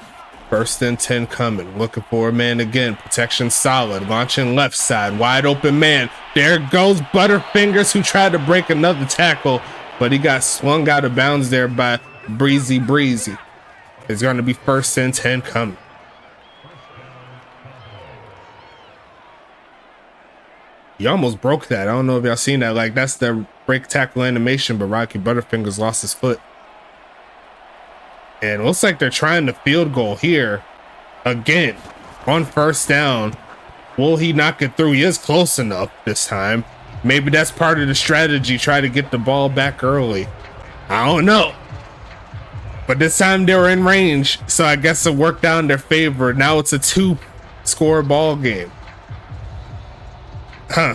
1st and 10 coming. Looking for a man again. Protection solid. Launching left side. Wide open man. There goes Butterfingers, who tried to break another tackle, but he got swung out of bounds there by Breezy. It's going to be 1st and 10 coming. He almost broke that. I don't know if y'all seen that. Like, that's the break tackle animation, but Rocky Butterfingers lost his foot. And it looks like they're trying the field goal here again on 1st down. Will he knock it through? He is close enough this time. Maybe that's part of the strategy, try to get the ball back early. I don't know. But this time they were in range, so I guess it worked out in their favor. Now it's a 2-score ball game. Huh.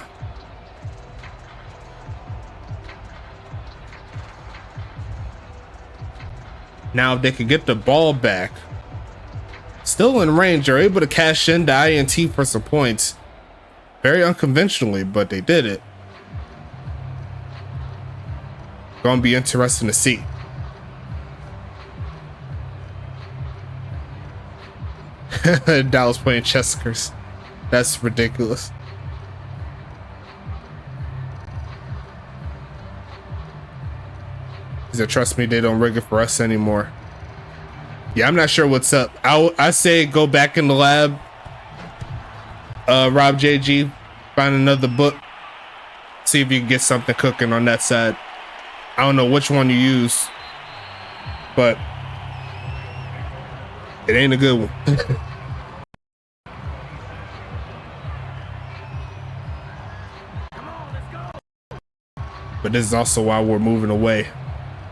Now, if they could get the ball back, still in range, they're able to cash in the INT for some points. Very unconventionally, but they did it. Gonna be interesting to see. Dallas playing checkers. That's ridiculous. He said, trust me, they don't rig it for us anymore. Yeah, I'm not sure what's up. I say go back in the lab. Rob JG, find another book. See if you can get something cooking on that side. I don't know which one you use, but it ain't a good one. But this is also why we're moving away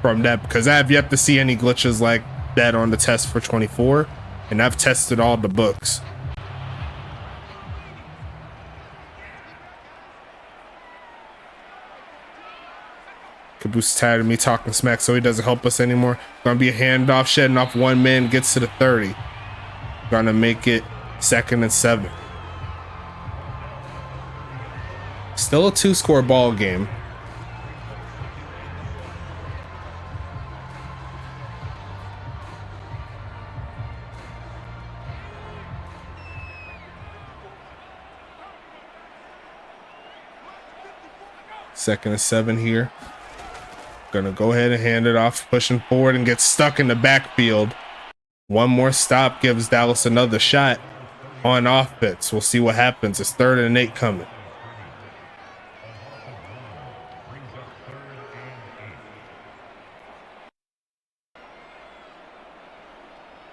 from that, because I have yet to see any glitches like that on the test for 24, and I've tested all the books. Caboose is tired of me talking smack, so he doesn't help us anymore. Gonna be a handoff, shedding off 1 man, gets to the 30. Gonna make it 2nd and 7. Still a 2-score ball game. Second and 7 here. Gonna go ahead and hand it off, pushing forward and get stuck in the backfield. One more stop gives Dallas another shot on offense. We'll see what happens. It's 3rd and 8 coming.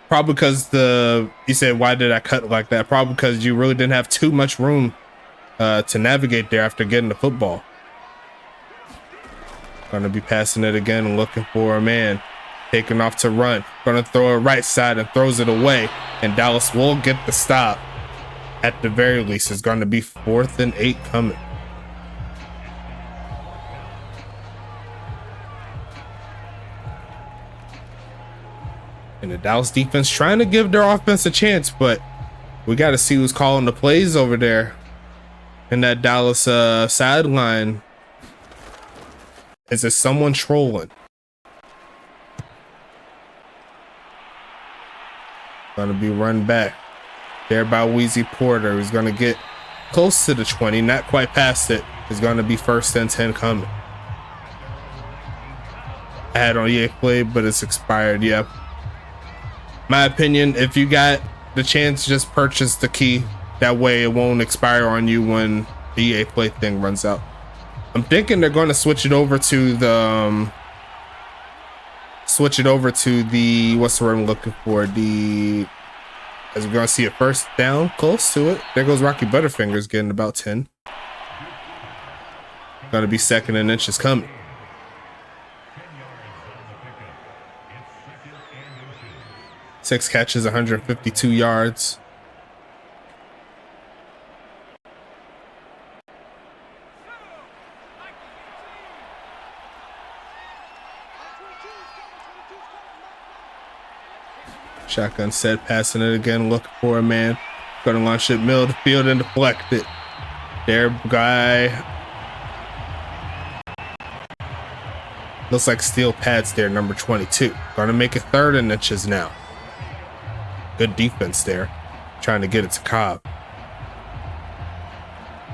Probably because you said, why did I cut like that? Probably because you really didn't have too much room to navigate there after getting the football. Gonna be passing it again and looking for a man. Taking off to run. Gonna throw it right side and throws it away. And Dallas will get the stop. At the very least, it's gonna be 4th and 8 coming. And the Dallas defense trying to give their offense a chance, but we got to see who's calling the plays over there in that Dallas sideline. Is it someone trolling? Gonna be run back there by Wheezy Porter. He's gonna get close to the 20, not quite past it. It's gonna be 1st and 10 coming. I had on EA Play, but it's expired. Yeah. My opinion, if you got the chance, just purchase the key. That way it won't expire on you when EA Play thing runs out. I'm thinking they're going to switch it over to the what's the word I'm looking for? As we're going to see a first down close to it. There goes Rocky Butterfingers getting about 10. Going to be 2nd and inches coming. Six catches, 152 yards. Shotgun set, passing it again, looking for a man. Gonna launch it middle of the field and deflect it. Their guy. Looks like steel pads there, number 22. Gonna make it 3rd and inches now. Good defense there. Trying to get it to Cobb.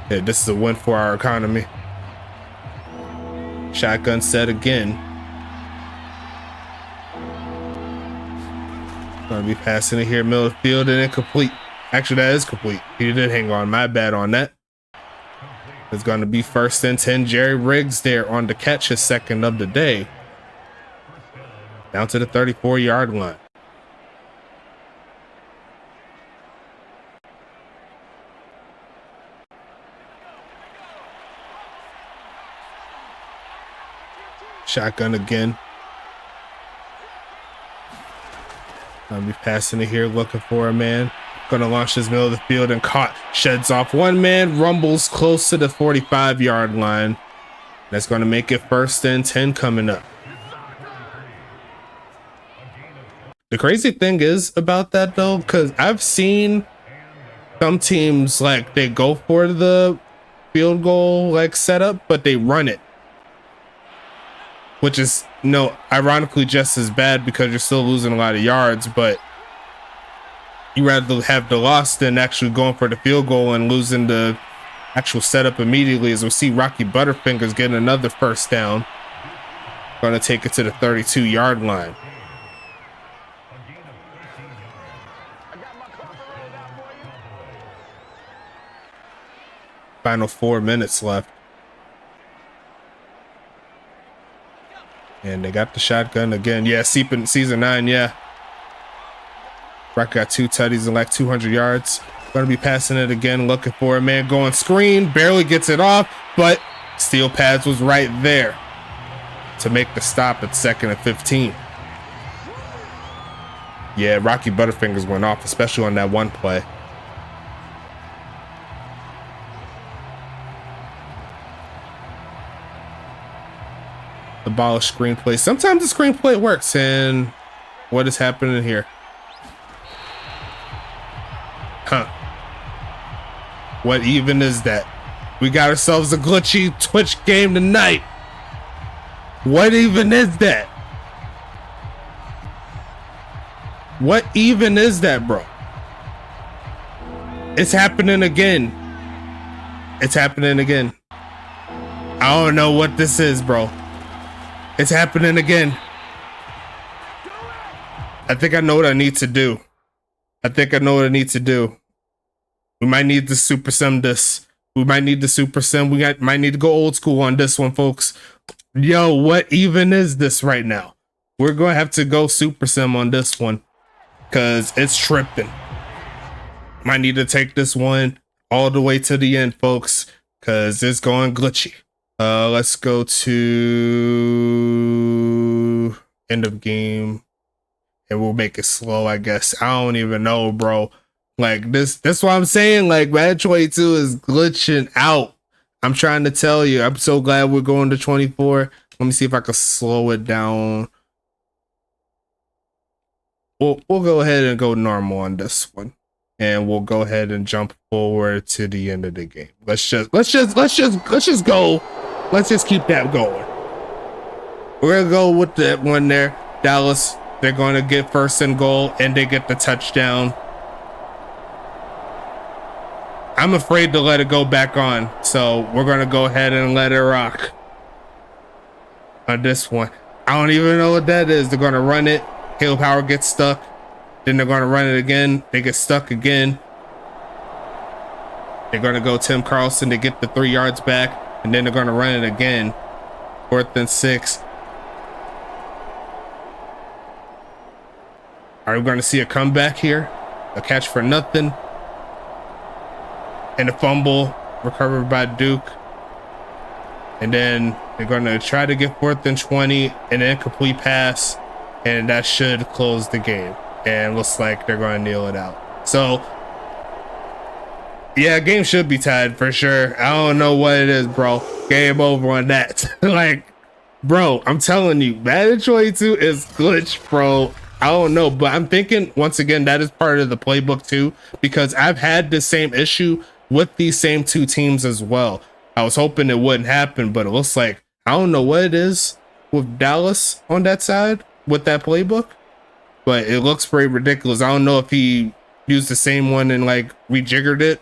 Yeah, this is a win for our economy. Shotgun set again. Gonna be passing it here, middle of the field, and incomplete. Actually, that is complete. He did hang on. My bad on that. It's gonna be 1st and 10. Jerry Riggs there on the catch, his 2nd of the day. Down to the 34-yard line. Shotgun again. I'll be passing it here, looking for a man. Gonna launch this middle of the field and caught. Sheds off one man, rumbles close to the 45-yard line. That's gonna make it 1st and 10 coming up. The crazy thing is about that though, because I've seen some teams like they go for the field goal like setup, but they run it. Which is, ironically just as bad because you're still losing a lot of yards, but you rather have the loss than actually going for the field goal and losing the actual setup immediately. As we'll see Rocky Butterfingers getting another 1st down. Going to take it to the 32-yard line. Final 4 minutes left. And they got the shotgun again. Yeah, season 9, yeah. Rock got 2 tutties and like 200 yards. Gonna be passing it again, looking for a man, going screen. Barely gets it off, but steel pads was right there to make the stop at 2nd and 15. Yeah, Rocky Butterfingers went off, especially on that one play. Abolish screenplay. Sometimes the screenplay works, and what is happening here? Huh. What even is that? We got ourselves a glitchy Twitch game tonight. What even is that? What even is that, bro? It's happening again. It's happening again. I don't know what this is, bro. It's happening again. I think I know what I need to do. We might need to super sim this. We might need to go old school on this one, folks. Yo, what even is this right now? We're going to have to go super sim on this one because it's tripping. Might need to take this one all the way to the end, folks, because it's going glitchy. Let's go to end of game and we'll make it slow, I guess. I don't even know, bro. Like that's what I'm saying. Like Madden 22 is glitching out. I'm trying to tell you. I'm so glad we're going to 24. Let me see if I can slow it down. We'll go ahead and go normal on this one. And we'll go ahead and jump forward to the end of the game. Let's just go. Let's just keep that going. We're gonna go with that one there. Dallas, they're gonna get 1st and goal and they get the touchdown. I'm afraid to let it go back on, so we're gonna go ahead and let it rock on this one. I don't even know what that is. They're gonna run it. Halo Power gets stuck. Then they're gonna run it again. They get stuck again. They're going to go Tim Carlson to get the 3 yards back, and then they're going to run it again. 4th and 6. Are we going to see a comeback here? A catch for nothing. And a fumble recovered by Duke. And then they're going to try to get 4th and 20, and an incomplete pass, and that should close the game. And looks like they're going to kneel it out. So, yeah, game should be tied for sure. I don't know what it is, bro. Game over on that. Like, bro, I'm telling you, Madden 22 is glitch, bro. I don't know, but I'm thinking, once again, that is part of the playbook too, because I've had the same issue with these same 2 teams as well. I was hoping it wouldn't happen, but it looks like, I don't know what it is with Dallas on that side with that playbook, but it looks pretty ridiculous. I don't know if he used the same one and like rejiggered it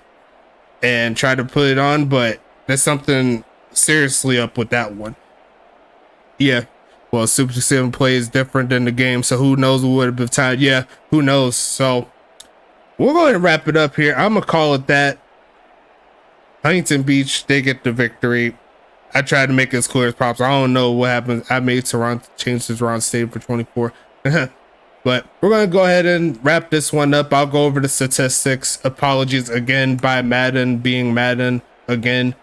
and tried to put it on, but there's something seriously up with that one. Yeah, well, Super 7 play is different than the game, so who knows what would have been tied. Yeah, who knows. So we're going to wrap it up here. I'm gonna call it that. Huntington Beach, they get the victory. I tried to make it as clear as possible. I don't know what happened. I made Toronto change to Toronto State for 24. But we're going to go ahead and wrap this one up. I'll go over the statistics. Apologies again by Madden being Madden again.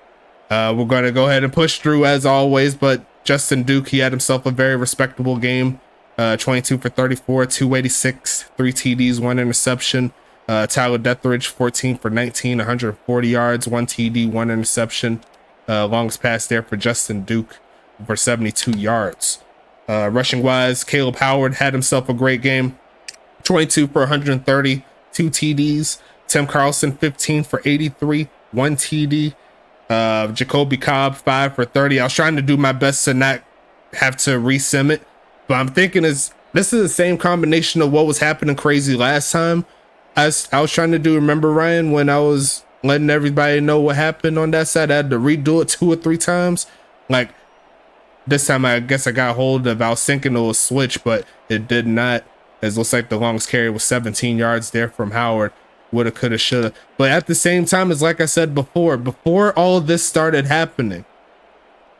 We're going to go ahead and push through as always. But Justin Duke, he had himself a very respectable game. 22 for 34, 286, 3 TDs, 1 interception. Tyler Deathridge, 14 for 19, 140 yards, 1 TD, 1 interception. Longest pass there for Justin Duke for 72 yards. Rushing wise, Caleb Howard had himself a great game. 22 for 130, 2 TDs. Tim Carlson, 15 for 83, 1 TD. Jacoby Cobb, 5 for 30. I was trying to do my best to not have to resim it, but I'm thinking this is the same combination of what was happening crazy last time. I was trying to do, remember, Ryan, when I was letting everybody know what happened on that side? I had to redo it 2 or 3 times. Like, this time I guess I got hold of, I was thinking it was switch, but it did not. As it looks like the longest carry was 17 yards there from Howard. Woulda, coulda, shoulda. But at the same time, as like I said before all of this started happening,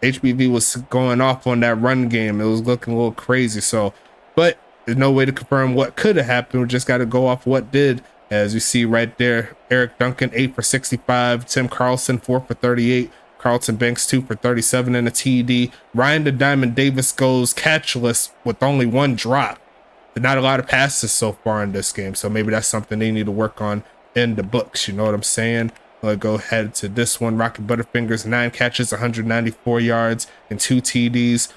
HBV was going off on that run game. It was looking a little crazy. So, but there's no way to confirm what could have happened. We just got to go off what did. As you see right there, Eric Duncan, 8 for 65. Tim Carlson, 4 for 38. Carlton Banks, 2 for 37 and a TD. Ryan the Diamond Davis goes catchless with only 1 drop. Not a lot of passes so far in this game, so maybe that's something they need to work on in the books. You know what I'm saying? I'll go ahead to this one. Rocky Butterfingers, 9 catches, 194 yards, and 2 TDs.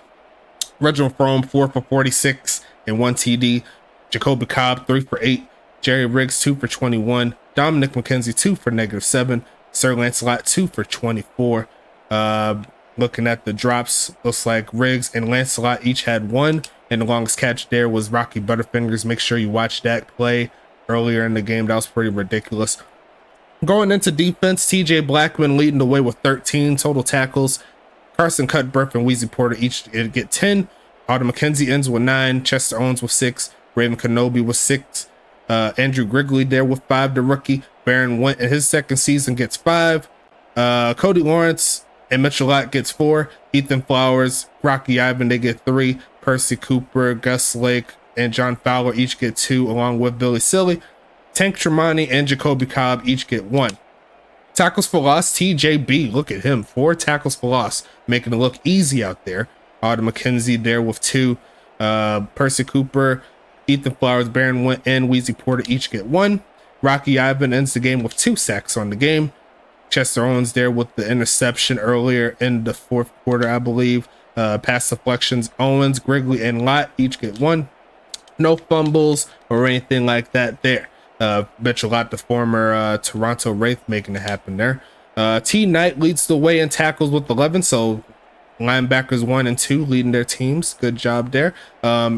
Reginald Frome, 4 for 46 and 1 TD. Jacoby Cobb, 3 for 8. Jerry Riggs, 2 for 21. Dominic McKenzie, 2 for -7. Sir Lancelot, 2 for 24. Looking at the drops, looks like Riggs and Lancelot each had 1. And the longest catch there was Rocky Butterfingers. Make sure you watch that play earlier in the game. That was pretty ridiculous. Going into defense, TJ Blackman leading the way with 13 total tackles. Carson Cutbirth and Weezy Porter each get 10. Alden McKenzie ends with 9. Chester Owens with 6. Raven Kenobi with 6. Andrew Grigley there with 5, the rookie. Baron Went in his second season gets 5. Cody Lawrence and Mitchell Lott gets 4. Ethan Flowers, Rocky Ivan, they get 3. Percy Cooper, Gus Lake, and John Fowler each get 2, along with Billy Silly. Tank Tremonti and Jacoby Cobb each get 1. Tackles for loss, TJB, look at him, 4 tackles for loss, making it look easy out there. Alden McKenzie there with 2. Percy Cooper, Ethan Flowers, Baron Went, and Weezy Porter each get 1. Rocky Ivan ends the game with 2 sacks on the game. Chester Owens there with the interception earlier in the 4th quarter, I believe. Pass deflections, Owens, Grigley, and Lott each get 1. No fumbles or anything like that there. Mitchell Lott, the former Toronto Wraith, making it happen there. T. Knight leads the way in tackles with 11, so linebackers 1 and 2 leading their teams. Good job there.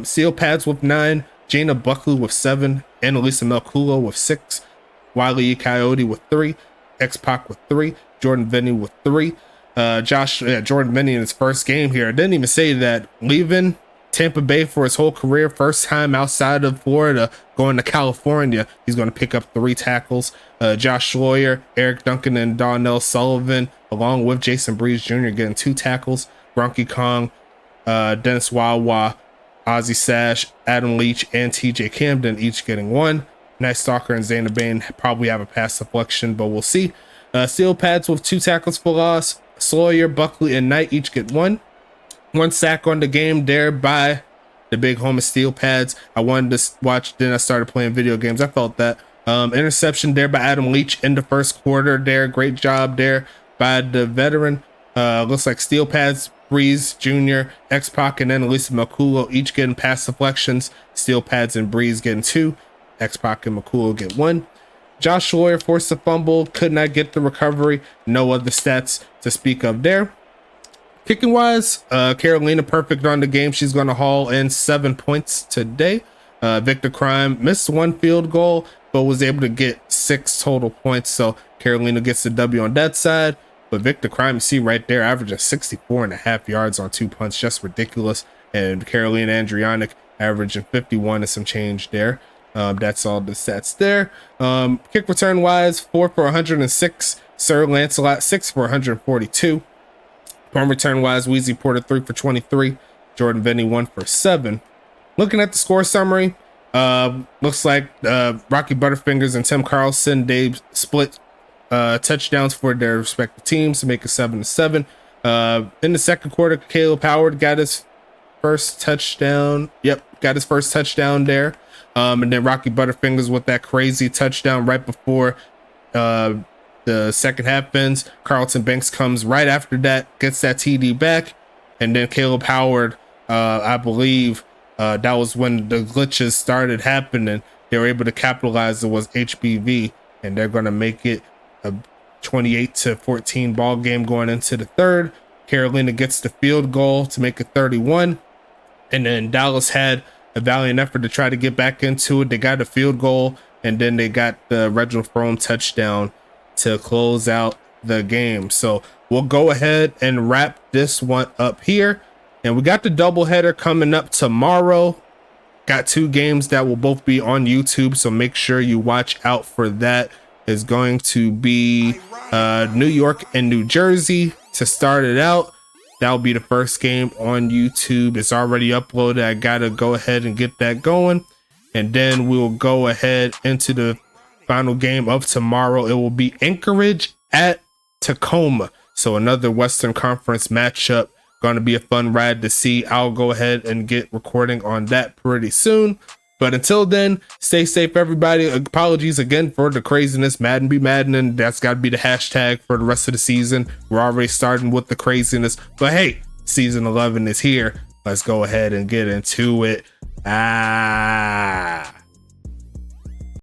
Seal Pads with 9, Jana Buckley with 7, Annalisa Melculo with 6, Wiley E. Coyote with 3, X-Pac with 3, Jordan Vinny with 3. Jordan Vinny in his first game here. I didn't even say that leaving Tampa Bay for his whole career. First time outside of Florida going to California. He's going to pick up 3 tackles. Josh Schloyer, Eric Duncan, and Donnell Sullivan, along with Jason Breeze Jr. getting 2 tackles. Gronky Kong, Dennis Wawa, Ozzie Sash, Adam Leach, and TJ Camden each getting 1. Night Stalker and Zayna Bain probably have a pass deflection, but we'll see. Steel Pads with 2 tackles for loss. Sawyer, Buckley, and Knight each get 1. 1 sack on the game there by the big home of Steel Pads. I wanted to watch, then I started playing video games. I felt that. Interception there by Adam Leach in the first quarter there. Great job there by the veteran. Looks like Steel Pads, Breeze Jr., X-Pac, and then Elisa Makulo each getting pass deflections. Steel Pads and Breeze getting 2. X-Pac and Makulo get 1. Josh Schloyer forced a fumble, could not get the recovery. No other stats to speak of there. Kicking wise, Carolina perfect on the game. She's going to haul in 7 points today. Victor Crime missed 1 field goal, but was able to get 6 total points. So Carolina gets the W on that side. But Victor Crime, you see right there, averaging 64.5 yards on 2 punts, just ridiculous. And Carolina Andrianic averaging 51 and some change there. That's all the stats there. Kick return wise, 4 for 106. Sir Lancelot, 6 for 142. Punt return wise, Weezy Porter, 3 for 23. Jordan Vinny, 1 for 7. Looking at the score summary, looks like Rocky Butterfingers and Tim Carlson, they split touchdowns for their respective teams to make it 7-7. In the second quarter, Caleb Howard got his first touchdown. Yep, got his first touchdown there. And then Rocky Butterfingers with that crazy touchdown right before the second half ends. Carlton Banks comes right after that, gets that TD back. And then Caleb Howard, I believe that was when the glitches started happening. They were able to capitalize. It was HBV, and they're going to make it a 28-14 ball game going into the third. Carolina gets the field goal to make it 31. And then Dallas had a valiant effort to try to get back into it. They got a field goal, and then they got the Reginald Frome touchdown to close out the game. So we'll go ahead and wrap this one up here. And we got the doubleheader coming up tomorrow. Got 2 games that will both be on YouTube, so make sure you watch out for that. It's going to be New York and New Jersey to start it out. That'll be the first game on YouTube. It's already uploaded. I gotta go ahead and get that going. And then we'll go ahead into the final game of tomorrow. It will be Anchorage at Tacoma. So another Western Conference matchup. Going to be a fun ride to see. I'll go ahead and get recording on that pretty soon. But until then, stay safe, everybody. Apologies again for the craziness. Madden be maddening. That's got to be the hashtag for the rest of the season. We're already starting with the craziness. But hey, season 11 is here. Let's go ahead and get into it.